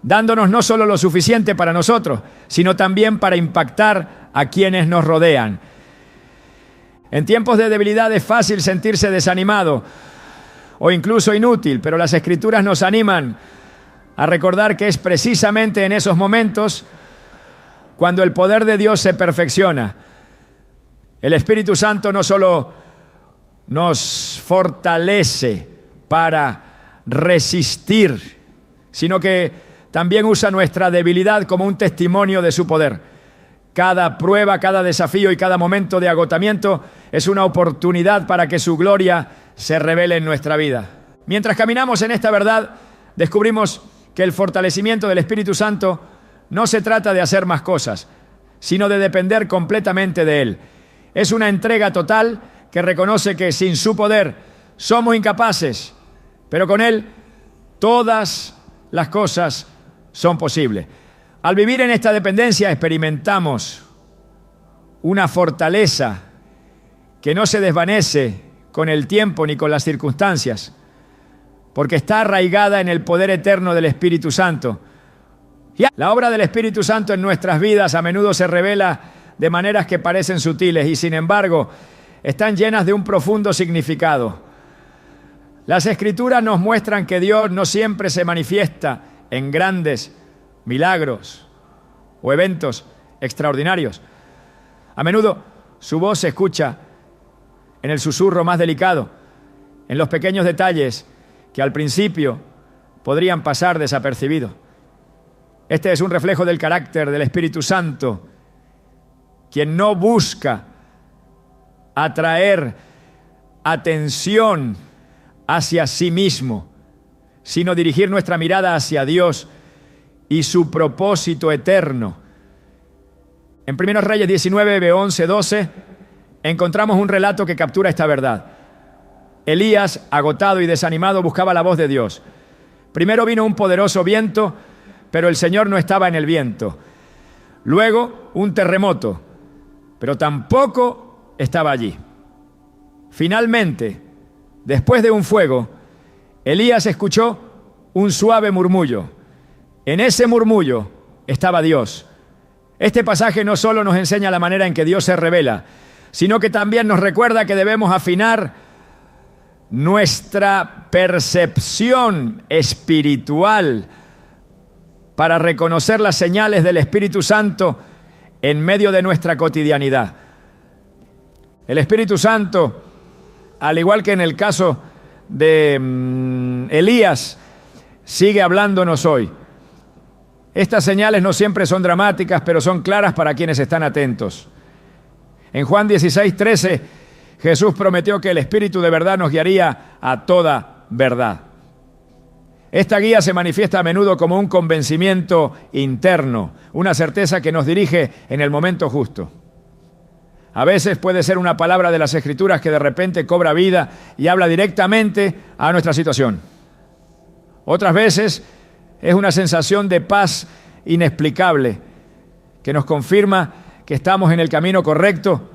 dándonos no solo lo suficiente para nosotros, sino también para impactar a quienes nos rodean. En tiempos de debilidad es fácil sentirse desanimado o incluso inútil, pero las Escrituras nos animan a recordar que es precisamente en esos momentos cuando el poder de Dios se perfecciona. El Espíritu Santo no solo nos fortalece para resistir, sino que también usa nuestra debilidad como un testimonio de su poder. Cada prueba, cada desafío y cada momento de agotamiento es una oportunidad para que su gloria se revele en nuestra vida. Mientras caminamos en esta verdad, descubrimos que el fortalecimiento del Espíritu Santo no se trata de hacer más cosas, sino de depender completamente de Él. Es una entrega total que reconoce que sin su poder somos incapaces, pero con Él todas las cosas son posibles. Al vivir en esta dependencia experimentamos una fortaleza que no se desvanece con el tiempo ni con las circunstancias, porque está arraigada en el poder eterno del Espíritu Santo. La obra del Espíritu Santo en nuestras vidas a menudo se revela de maneras que parecen sutiles y sin embargo están llenas de un profundo significado. Las Escrituras nos muestran que Dios no siempre se manifiesta en grandes milagros o eventos extraordinarios. A menudo su voz se escucha en el susurro más delicado, en los pequeños detalles que al principio podrían pasar desapercibidos. Este es un reflejo del carácter del Espíritu Santo, quien no busca atraer atención hacia sí mismo, sino dirigir nuestra mirada hacia Dios y su propósito eterno. En 1 Reyes 19, 11, 12, encontramos un relato que captura esta verdad. Elías, agotado y desanimado, buscaba la voz de Dios. Primero vino un poderoso viento, pero el Señor no estaba en el viento. Luego, un terremoto, pero tampoco estaba allí. Finalmente, después de un fuego, Elías escuchó un suave murmullo. En ese murmullo estaba Dios. Este pasaje no solo nos enseña la manera en que Dios se revela, sino que también nos recuerda que debemos afinar nuestra percepción espiritual para reconocer las señales del Espíritu Santo en medio de nuestra cotidianidad. El Espíritu Santo, al igual que en el caso de Elías, sigue hablándonos hoy. Estas señales no siempre son dramáticas, pero son claras para quienes están atentos. En Juan 16:13, Jesús prometió que el Espíritu de verdad nos guiaría a toda verdad. Esta guía se manifiesta a menudo como un convencimiento interno, una certeza que nos dirige en el momento justo. A veces puede ser una palabra de las Escrituras que de repente cobra vida y habla directamente a nuestra situación. Otras veces es una sensación de paz inexplicable que nos confirma que estamos en el camino correcto,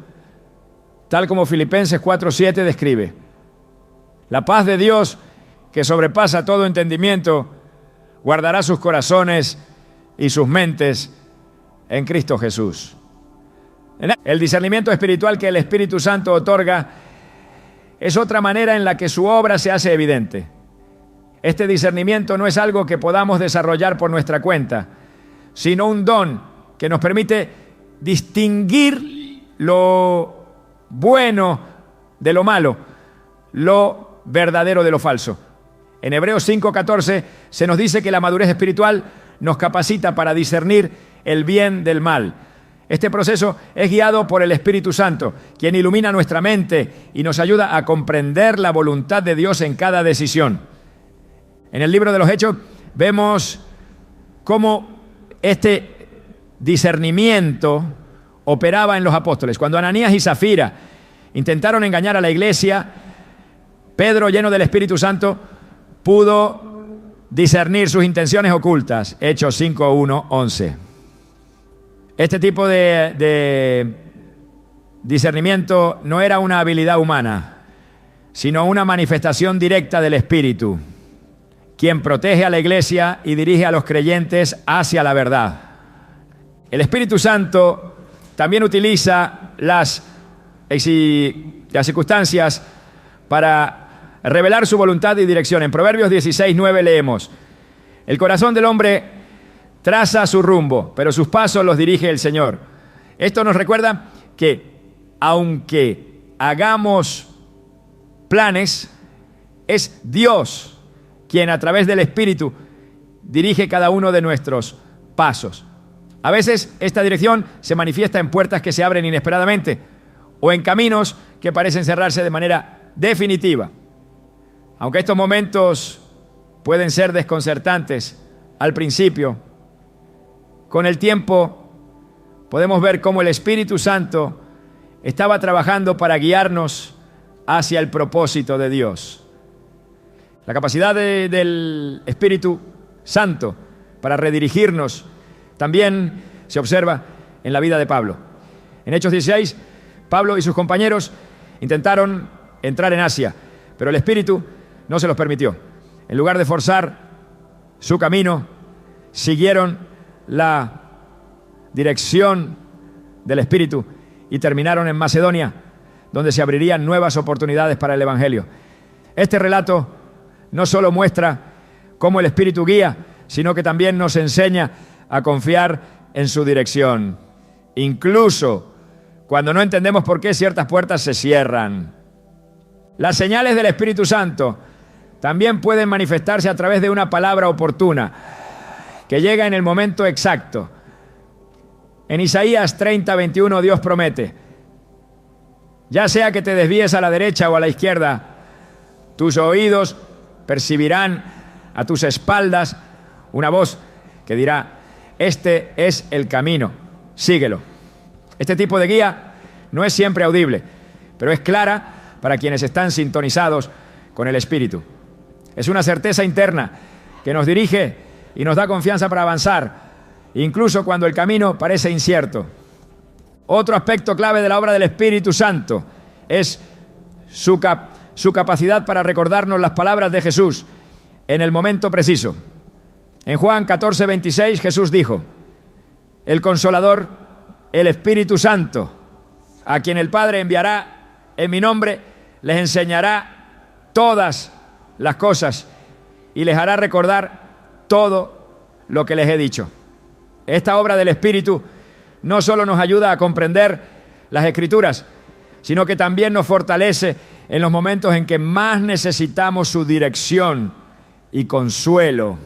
tal como Filipenses 4:7 describe. La paz de Dios, que sobrepasa todo entendimiento, guardará sus corazones y sus mentes en Cristo Jesús. El discernimiento espiritual que el Espíritu Santo otorga es otra manera en la que su obra se hace evidente. Este discernimiento no es algo que podamos desarrollar por nuestra cuenta, sino un don que nos permite distinguir lo bueno de lo malo, lo verdadero de lo falso. En Hebreos 5:14 se nos dice que la madurez espiritual nos capacita para discernir el bien del mal. Este proceso es guiado por el Espíritu Santo, quien ilumina nuestra mente y nos ayuda a comprender la voluntad de Dios en cada decisión. En el libro de los Hechos vemos cómo este discernimiento operaba en los apóstoles. Cuando Ananías y Zafira intentaron engañar a la iglesia, Pedro, lleno del Espíritu Santo, pudo discernir sus intenciones ocultas. Hechos 5:1-11. Este tipo de discernimiento no era una habilidad humana, sino una manifestación directa del Espíritu, quien protege a la iglesia y dirige a los creyentes hacia la verdad. El Espíritu Santo también utiliza las circunstancias para revelar su voluntad y dirección. En Proverbios 16:9 leemos: el corazón del hombre traza su rumbo, pero sus pasos los dirige el Señor. Esto nos recuerda que aunque hagamos planes, es Dios quien a través del Espíritu dirige cada uno de nuestros pasos. A veces esta dirección se manifiesta en puertas que se abren inesperadamente o en caminos que parecen cerrarse de manera definitiva. Aunque estos momentos pueden ser desconcertantes al principio, con el tiempo podemos ver cómo el Espíritu Santo estaba trabajando para guiarnos hacia el propósito de Dios. La capacidad del Espíritu Santo para redirigirnos también se observa en la vida de Pablo. En Hechos 16, Pablo y sus compañeros intentaron entrar en Asia, pero el Espíritu no se los permitió. En lugar de forzar su camino, siguieron la dirección del Espíritu y terminaron en Macedonia, donde se abrirían nuevas oportunidades para el Evangelio. Este relato no solo muestra cómo el Espíritu guía, sino que también nos enseña a confiar en su dirección, incluso cuando no entendemos por qué ciertas puertas se cierran. Las señales del Espíritu Santo también pueden manifestarse a través de una palabra oportuna que llega en el momento exacto. En Isaías 30:21 Dios promete: ya sea que te desvíes a la derecha o a la izquierda, tus oídos percibirán a tus espaldas una voz que dirá: este es el camino, síguelo. Este tipo de guía no es siempre audible, pero es clara para quienes están sintonizados con el Espíritu. Es una certeza interna que nos dirige y nos da confianza para avanzar, incluso cuando el camino parece incierto. Otro aspecto clave de la obra del Espíritu Santo es su capacidad para recordarnos las palabras de Jesús en el momento preciso. En Juan 14:26 Jesús dijo: el Consolador, el Espíritu Santo, a quien el Padre enviará en mi nombre, les enseñará todas las cosas y les hará recordar todo lo que les he dicho. Esta obra del Espíritu no solo nos ayuda a comprender las Escrituras, sino que también nos fortalece en los momentos en que más necesitamos su dirección y consuelo.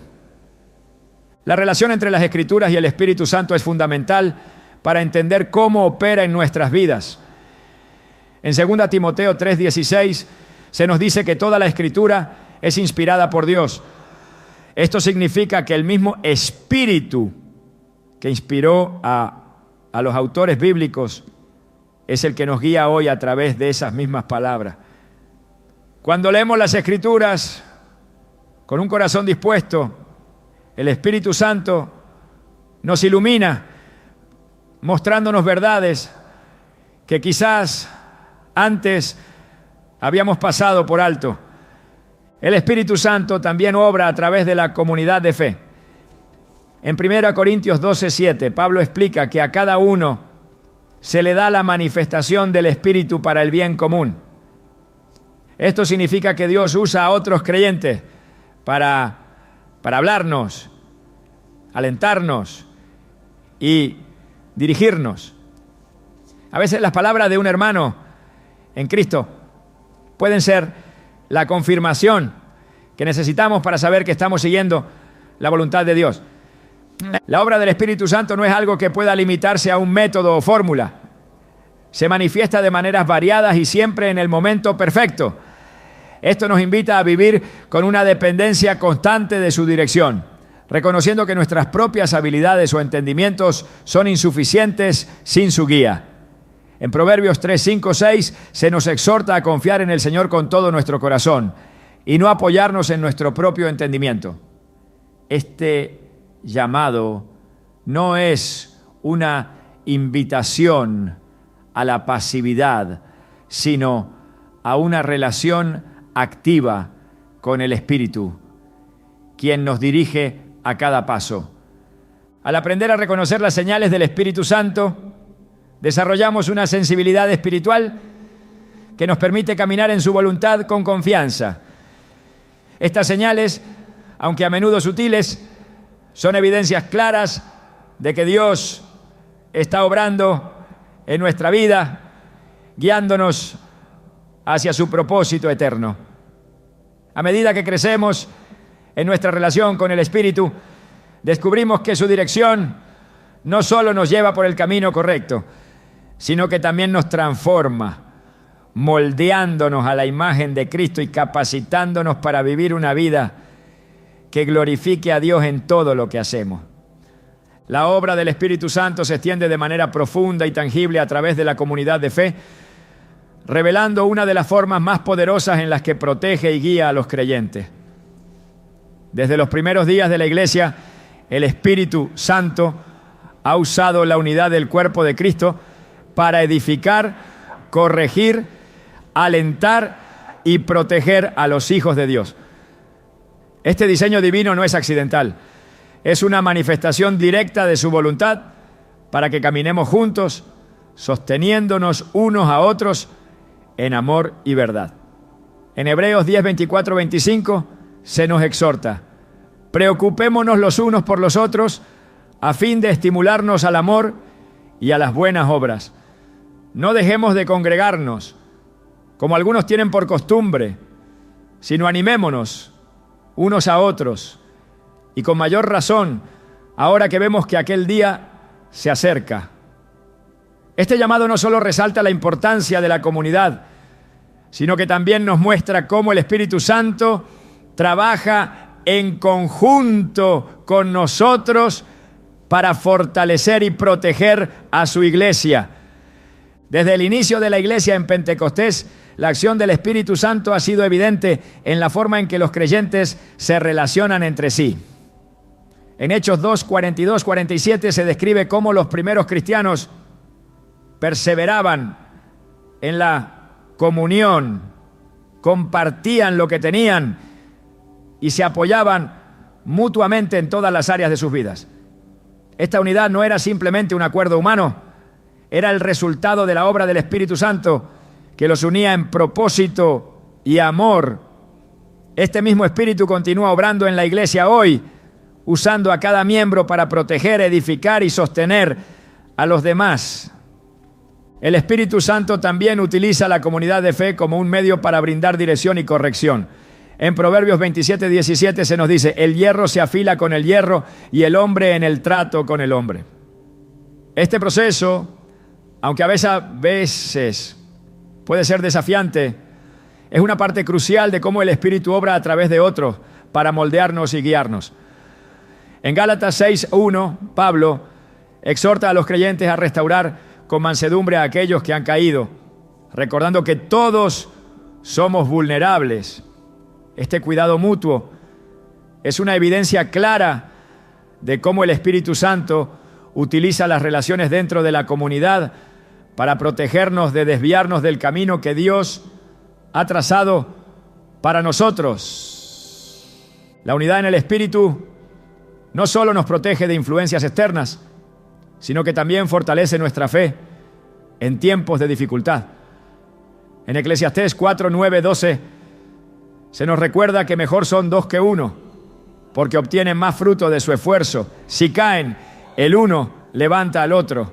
La relación entre las Escrituras y el Espíritu Santo es fundamental para entender cómo opera en nuestras vidas. En 2 Timoteo 3:16 se nos dice que toda la Escritura es inspirada por Dios. Esto significa que el mismo Espíritu que inspiró a los autores bíblicos es el que nos guía hoy a través de esas mismas palabras. Cuando leemos las Escrituras con un corazón dispuesto, el Espíritu Santo nos ilumina, mostrándonos verdades que quizás antes habíamos pasado por alto. El Espíritu Santo también obra a través de la comunidad de fe. En 1 Corintios 12:7, Pablo explica que a cada uno se le da la manifestación del Espíritu para el bien común. Esto significa que Dios usa a otros creyentes para hablarnos, alentarnos y dirigirnos. A veces las palabras de un hermano en Cristo pueden ser la confirmación que necesitamos para saber que estamos siguiendo la voluntad de Dios. La obra del Espíritu Santo no es algo que pueda limitarse a un método o fórmula. Se manifiesta de maneras variadas y siempre en el momento perfecto. Esto nos invita a vivir con una dependencia constante de su dirección, reconociendo que nuestras propias habilidades o entendimientos son insuficientes sin su guía. En Proverbios 3, 5, 6 se nos exhorta a confiar en el Señor con todo nuestro corazón y no apoyarnos en nuestro propio entendimiento. Este llamado no es una invitación a la pasividad, sino a una relación activa con el Espíritu, quien nos dirige a cada paso. Al aprender a reconocer las señales del Espíritu Santo, desarrollamos una sensibilidad espiritual que nos permite caminar en su voluntad con confianza. Estas señales, aunque a menudo sutiles, son evidencias claras de que Dios está obrando en nuestra vida, guiándonos hacia su propósito eterno. A medida que crecemos en nuestra relación con el Espíritu, descubrimos que su dirección no solo nos lleva por el camino correcto, sino que también nos transforma, moldeándonos a la imagen de Cristo y capacitándonos para vivir una vida que glorifique a Dios en todo lo que hacemos. La obra del Espíritu Santo se extiende de manera profunda y tangible a través de la comunidad de fe, revelando una de las formas más poderosas en las que protege y guía a los creyentes. Desde los primeros días de la Iglesia, el Espíritu Santo ha usado la unidad del cuerpo de Cristo para edificar, corregir, alentar y proteger a los hijos de Dios. Este diseño divino no es accidental, es una manifestación directa de su voluntad para que caminemos juntos, sosteniéndonos unos a otros en amor y verdad. En Hebreos 10, 24, 25 se nos exhorta: preocupémonos los unos por los otros a fin de estimularnos al amor y a las buenas obras. No dejemos de congregarnos, como algunos tienen por costumbre, sino animémonos unos a otros, y con mayor razón, ahora que vemos que aquel día se acerca. Este llamado no solo resalta la importancia de la comunidad, sino que también nos muestra cómo el Espíritu Santo trabaja en conjunto con nosotros para fortalecer y proteger a su iglesia. Desde el inicio de la iglesia en Pentecostés, la acción del Espíritu Santo ha sido evidente en la forma en que los creyentes se relacionan entre sí. En Hechos 2, 42, 47 se describe cómo los primeros cristianos perseveraban en la comunión, compartían lo que tenían y se apoyaban mutuamente en todas las áreas de sus vidas. Esta unidad no era simplemente un acuerdo humano, era el resultado de la obra del Espíritu Santo que los unía en propósito y amor. Este mismo Espíritu continúa obrando en la iglesia hoy, usando a cada miembro para proteger, edificar y sostener a los demás. El Espíritu Santo también utiliza la comunidad de fe como un medio para brindar dirección y corrección. En Proverbios 27:17 se nos dice: el hierro se afila con el hierro y el hombre en el trato con el hombre. Este proceso, aunque a veces puede ser desafiante, es una parte crucial de cómo el Espíritu obra a través de otros para moldearnos y guiarnos. En Gálatas 6:1, Pablo exhorta a los creyentes a restaurar con mansedumbre a aquellos que han caído, recordando que todos somos vulnerables. Este cuidado mutuo es una evidencia clara de cómo el Espíritu Santo utiliza las relaciones dentro de la comunidad para protegernos de desviarnos del camino que Dios ha trazado para nosotros. La unidad en el Espíritu no solo nos protege de influencias externas, sino que también fortalece nuestra fe en tiempos de dificultad. En Eclesiastés 4:9-12 se nos recuerda que mejor son dos que uno, porque obtienen más fruto de su esfuerzo. Si caen, el uno levanta al otro.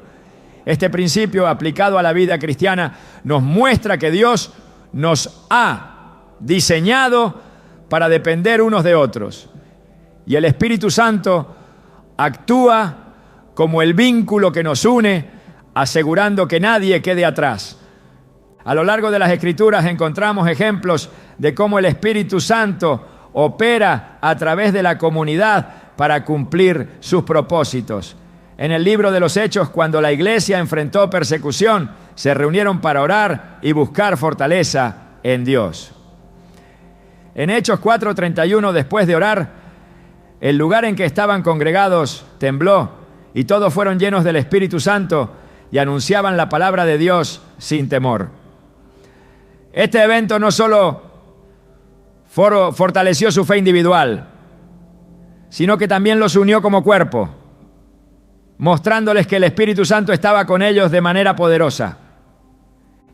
Este principio aplicado a la vida cristiana nos muestra que Dios nos ha diseñado para depender unos de otros. Y el Espíritu Santo actúa como el vínculo que nos une, asegurando que nadie quede atrás. A lo largo de las Escrituras encontramos ejemplos de cómo el Espíritu Santo opera a través de la comunidad para cumplir sus propósitos. En el libro de los Hechos, cuando la iglesia enfrentó persecución, se reunieron para orar y buscar fortaleza en Dios. En Hechos 4:31, después de orar, el lugar en que estaban congregados tembló y todos fueron llenos del Espíritu Santo y anunciaban la palabra de Dios sin temor. Este evento no solo fortaleció su fe individual, sino que también los unió como cuerpo, mostrándoles que el Espíritu Santo estaba con ellos de manera poderosa.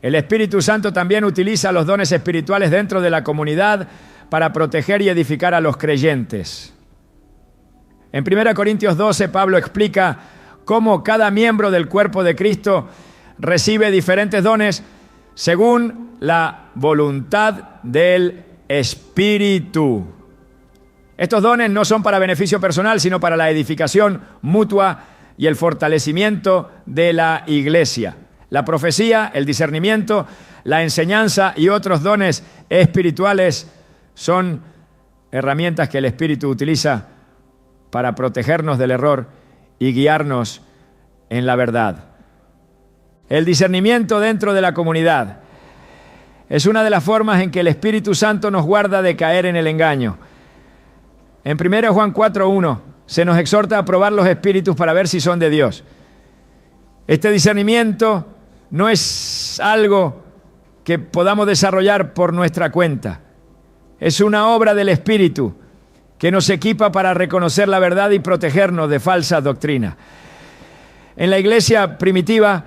El Espíritu Santo también utiliza los dones espirituales dentro de la comunidad para proteger y edificar a los creyentes. En 1 Corintios 12, Pablo explica cómo cada miembro del cuerpo de Cristo recibe diferentes dones según la voluntad del Espíritu. Estos dones no son para beneficio personal, sino para la edificación mutua y el fortalecimiento de la iglesia. La profecía, el discernimiento, la enseñanza y otros dones espirituales son herramientas que el Espíritu utiliza para protegernos del error y guiarnos en la verdad. El discernimiento dentro de la comunidad es una de las formas en que el Espíritu Santo nos guarda de caer en el engaño. En 1 Juan 4:1 se nos exhorta a probar los espíritus para ver si son de Dios. Este discernimiento no es algo que podamos desarrollar por nuestra cuenta. Es una obra del Espíritu que nos equipa para reconocer la verdad y protegernos de falsas doctrinas. En la iglesia primitiva,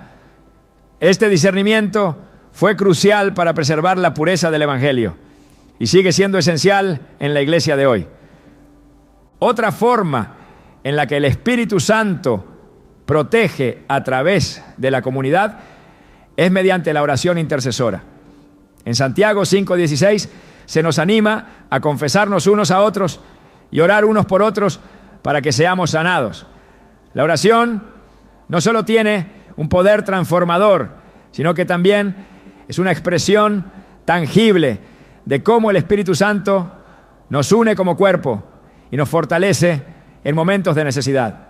este discernimiento fue crucial para preservar la pureza del Evangelio y sigue siendo esencial en la iglesia de hoy. Otra forma en la que el Espíritu Santo protege a través de la comunidad es mediante la oración intercesora. En Santiago 5:16 se nos anima a confesarnos unos a otros y orar unos por otros para que seamos sanados. La oración no solo tiene un poder transformador, sino que también es una expresión tangible de cómo el Espíritu Santo nos une como cuerpo y nos fortalece en momentos de necesidad.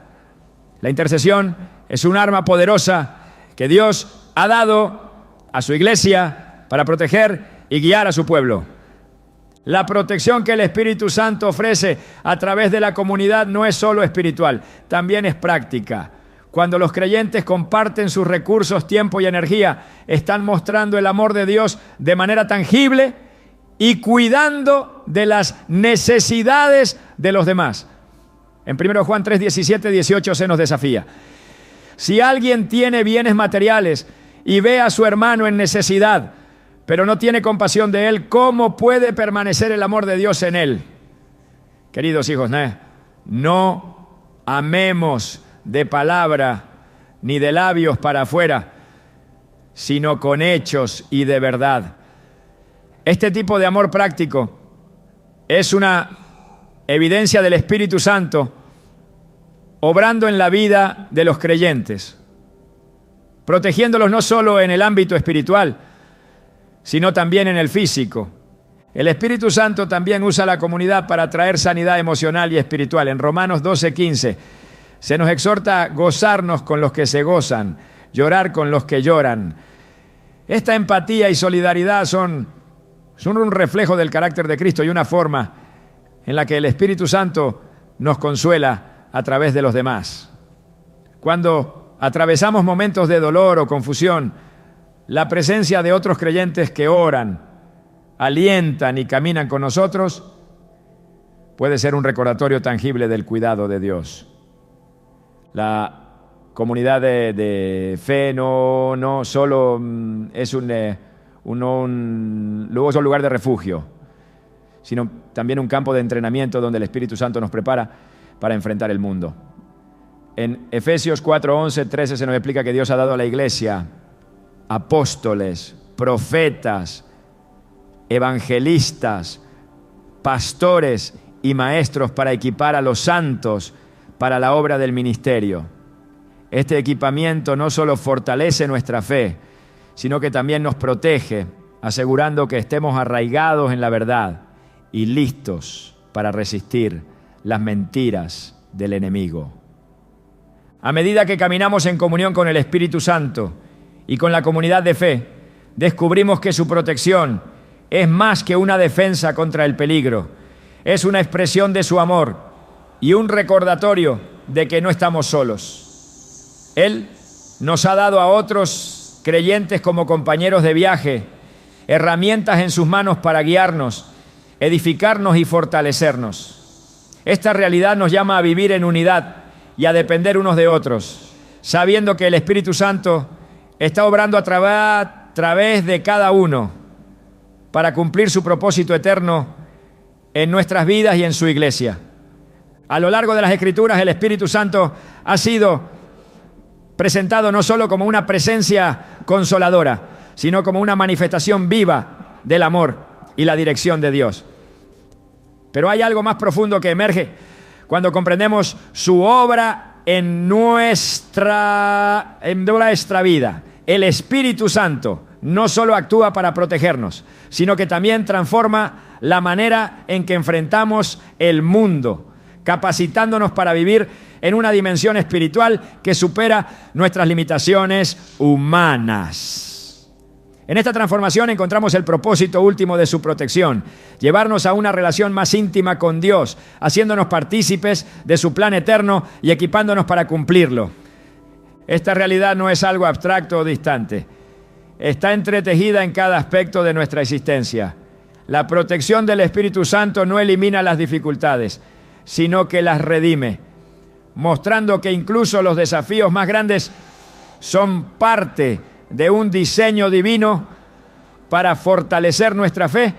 La intercesión es un arma poderosa que Dios ha dado a su iglesia para proteger y guiar a su pueblo. La protección que el Espíritu Santo ofrece a través de la comunidad no es solo espiritual, también es práctica. Cuando los creyentes comparten sus recursos, tiempo y energía, están mostrando el amor de Dios de manera tangible y cuidando de las necesidades de los demás. En 1 Juan 3, 17, 18 se nos desafía. Si alguien tiene bienes materiales y ve a su hermano en necesidad, pero no tiene compasión de él, ¿cómo puede permanecer el amor de Dios en él? Queridos hijos, no amemos de palabra ni de labios para afuera, sino con hechos y de verdad. Este tipo de amor práctico es una evidencia del Espíritu Santo obrando en la vida de los creyentes, protegiéndolos no solo en el ámbito espiritual, sino también en el físico. El Espíritu Santo también usa la comunidad para traer sanidad emocional y espiritual. En Romanos 12:15 se nos exhorta a gozarnos con los que se gozan, llorar con los que lloran. Esta empatía y solidaridad son un reflejo del carácter de Cristo y una forma en la que el Espíritu Santo nos consuela a través de los demás. Cuando atravesamos momentos de dolor o confusión, la presencia de otros creyentes que oran, alientan y caminan con nosotros puede ser un recordatorio tangible del cuidado de Dios. La comunidad de fe no solo es un lugar de refugio, sino también un campo de entrenamiento donde el Espíritu Santo nos prepara para enfrentar el mundo. En Efesios 4, 11, 13 se nos explica que Dios ha dado a la iglesia apóstoles, profetas, evangelistas, pastores y maestros para equipar a los santos para la obra del ministerio. Este equipamiento no solo fortalece nuestra fe, sino que también nos protege, asegurando que estemos arraigados en la verdad y listos para resistir las mentiras del enemigo. A medida que caminamos en comunión con el Espíritu Santo y con la comunidad de fe, descubrimos que su protección es más que una defensa contra el peligro. Es una expresión de su amor y un recordatorio de que no estamos solos. Él nos ha dado a otros creyentes como compañeros de viaje, herramientas en sus manos para guiarnos, edificarnos y fortalecernos. Esta realidad nos llama a vivir en unidad y a depender unos de otros, sabiendo que el Espíritu Santo está obrando a través de cada uno para cumplir su propósito eterno en nuestras vidas y en su iglesia. A lo largo de las Escrituras, el Espíritu Santo ha sido presentado no solo como una presencia consoladora, sino como una manifestación viva del amor y la dirección de Dios. Pero hay algo más profundo que emerge cuando comprendemos su obra en nuestra vida. El Espíritu Santo no solo actúa para protegernos, sino que también transforma la manera en que enfrentamos el mundo, capacitándonos para vivir en una dimensión espiritual que supera nuestras limitaciones humanas. En esta transformación encontramos el propósito último de su protección: llevarnos a una relación más íntima con Dios, haciéndonos partícipes de su plan eterno y equipándonos para cumplirlo. Esta realidad no es algo abstracto o distante. Está entretejida en cada aspecto de nuestra existencia. La protección del Espíritu Santo no elimina las dificultades, sino que las redime, mostrando que incluso los desafíos más grandes son parte de un diseño divino para fortalecer nuestra fe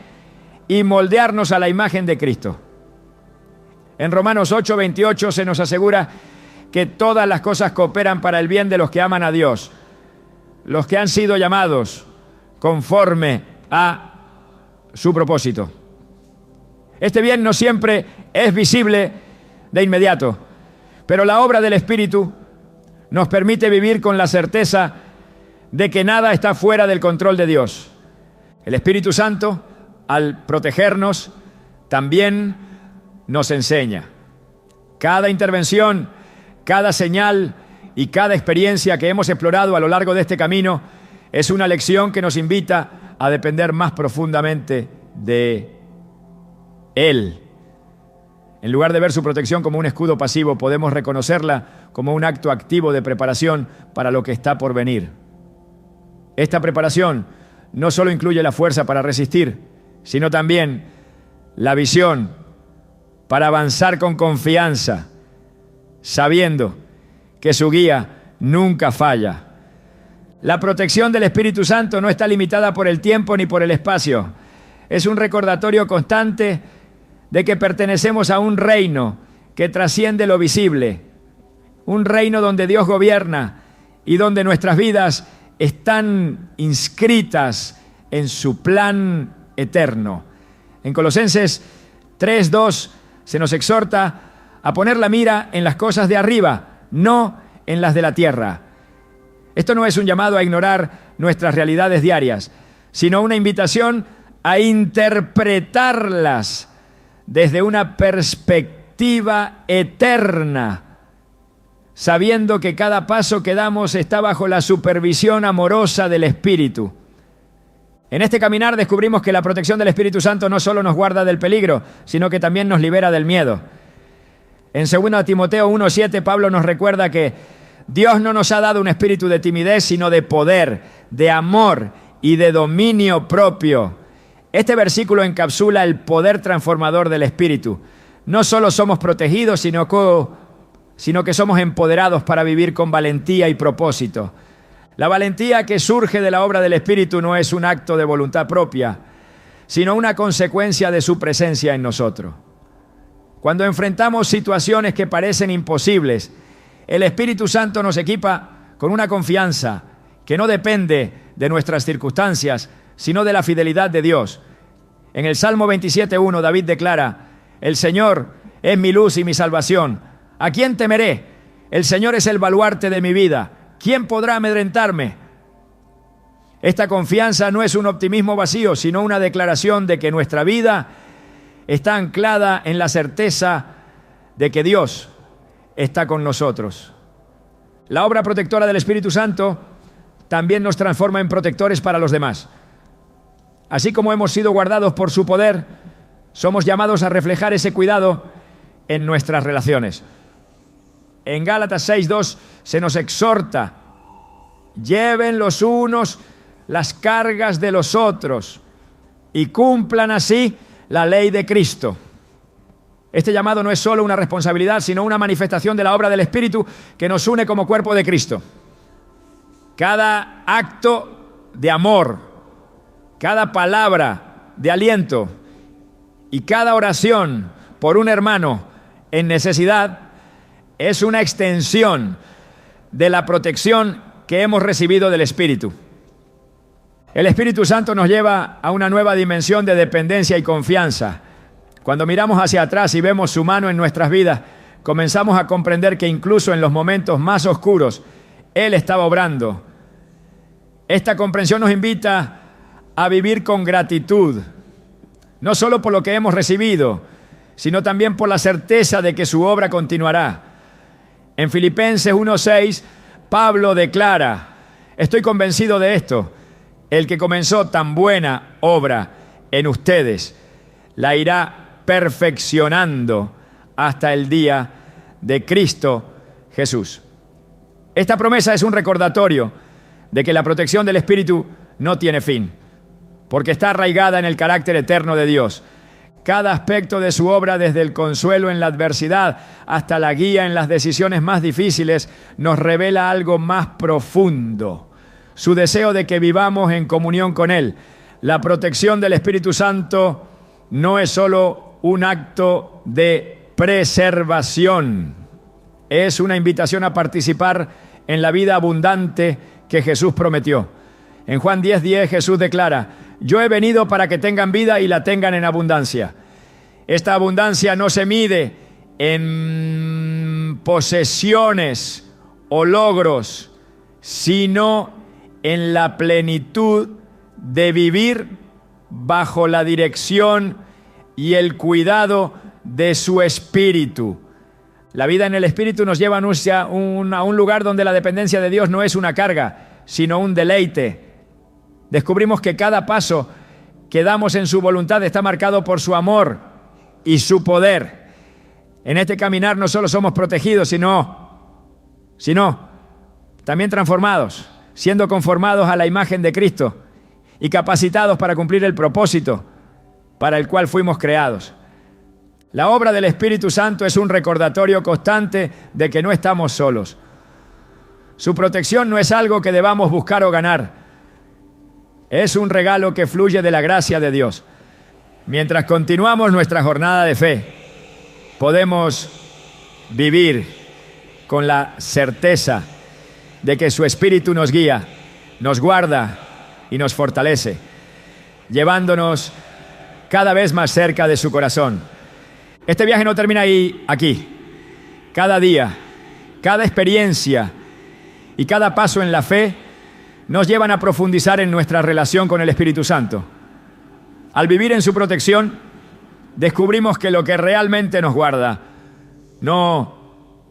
y moldearnos a la imagen de Cristo. En Romanos 8:28 se nos asegura que todas las cosas cooperan para el bien de los que aman a Dios, los que han sido llamados conforme a su propósito. Este bien no siempre es visible de inmediato, pero la obra del Espíritu nos permite vivir con la certeza de que nada está fuera del control de Dios. El Espíritu Santo, al protegernos, también nos enseña. Cada intervención, cada señal y cada experiencia que hemos explorado a lo largo de este camino es una lección que nos invita a depender más profundamente de Él. En lugar de ver su protección como un escudo pasivo, podemos reconocerla como un acto activo de preparación para lo que está por venir. Esta preparación no solo incluye la fuerza para resistir, sino también la visión para avanzar con confianza, sabiendo que su guía nunca falla. La protección del Espíritu Santo no está limitada por el tiempo ni por el espacio. Es un recordatorio constante de que pertenecemos a un reino que trasciende lo visible, un reino donde Dios gobierna y donde nuestras vidas están inscritas en su plan eterno. En Colosenses 3:2 se nos exhorta a poner la mira en las cosas de arriba, no en las de la tierra. Esto no es un llamado a ignorar nuestras realidades diarias, sino una invitación a interpretarlas desde una perspectiva eterna, sabiendo que cada paso que damos está bajo la supervisión amorosa del Espíritu. En este caminar descubrimos que la protección del Espíritu Santo no solo nos guarda del peligro, sino que también nos libera del miedo. En 2 Timoteo 1:7, Pablo nos recuerda que Dios no nos ha dado un espíritu de timidez, sino de poder, de amor y de dominio propio. Este versículo encapsula el poder transformador del Espíritu. No solo somos protegidos, sino que somos empoderados para vivir con valentía y propósito. La valentía que surge de la obra del Espíritu no es un acto de voluntad propia, sino una consecuencia de su presencia en nosotros. Cuando enfrentamos situaciones que parecen imposibles, el Espíritu Santo nos equipa con una confianza que no depende de nuestras circunstancias, sino de la fidelidad de Dios. En el Salmo 27:1, David declara: el Señor es mi luz y mi salvación. ¿A quién temeré? El Señor es el baluarte de mi vida. ¿Quién podrá amedrentarme? Esta confianza no es un optimismo vacío, sino una declaración de que nuestra vida está anclada en la certeza de que Dios está con nosotros. La obra protectora del Espíritu Santo también nos transforma en protectores para los demás. Así como hemos sido guardados por su poder, somos llamados a reflejar ese cuidado en nuestras relaciones. En Gálatas 6:2 se nos exhorta: lleven los unos las cargas de los otros y cumplan así la ley de Cristo. Este llamado no es solo una responsabilidad, sino una manifestación de la obra del Espíritu que nos une como cuerpo de Cristo. Cada acto de amor, cada palabra de aliento y cada oración por un hermano en necesidad es una extensión de la protección que hemos recibido del Espíritu. El Espíritu Santo nos lleva a una nueva dimensión de dependencia y confianza. Cuando miramos hacia atrás y vemos su mano en nuestras vidas, comenzamos a comprender que incluso en los momentos más oscuros, Él estaba obrando. Esta comprensión nos invita a vivir con gratitud, no solo por lo que hemos recibido, sino también por la certeza de que su obra continuará. En Filipenses 1:6, Pablo declara: estoy convencido de esto, el que comenzó tan buena obra en ustedes, la irá perfeccionando hasta el día de Cristo Jesús. Esta promesa es un recordatorio de que la protección del Espíritu no tiene fin, porque está arraigada en el carácter eterno de Dios. Cada aspecto de su obra, desde el consuelo en la adversidad hasta la guía en las decisiones más difíciles, nos revela algo más profundo: su deseo de que vivamos en comunión con Él. La protección del Espíritu Santo no es solo un acto de preservación, es una invitación a participar en la vida abundante que Jesús prometió. En Juan 10:10 Jesús declara: yo he venido para que tengan vida y la tengan en abundancia. Esta abundancia no se mide en posesiones o logros, sino en la plenitud de vivir bajo la dirección y el cuidado de su Espíritu. La vida en el Espíritu nos lleva a un lugar donde la dependencia de Dios no es una carga, sino un deleite. Descubrimos que cada paso que damos en su voluntad está marcado por su amor y su poder. En este caminar no solo somos protegidos, sino también transformados, siendo conformados a la imagen de Cristo y capacitados para cumplir el propósito para el cual fuimos creados. La obra del Espíritu Santo es un recordatorio constante de que no estamos solos. Su protección no es algo que debamos buscar o ganar. Es un regalo que fluye de la gracia de Dios. Mientras continuamos nuestra jornada de fe, podemos vivir con la certeza de que su Espíritu nos guía, nos guarda y nos fortalece, llevándonos cada vez más cerca de su corazón. Este viaje no termina aquí. Cada día, cada experiencia y cada paso en la fe nos llevan a profundizar en nuestra relación con el Espíritu Santo. Al vivir en su protección, descubrimos que lo que realmente nos guarda no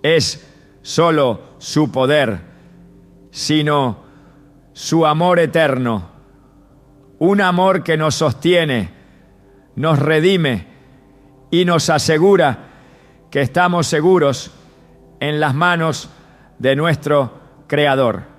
es solo su poder, sino su amor eterno. Un amor que nos sostiene, nos redime y nos asegura que estamos seguros en las manos de nuestro Creador.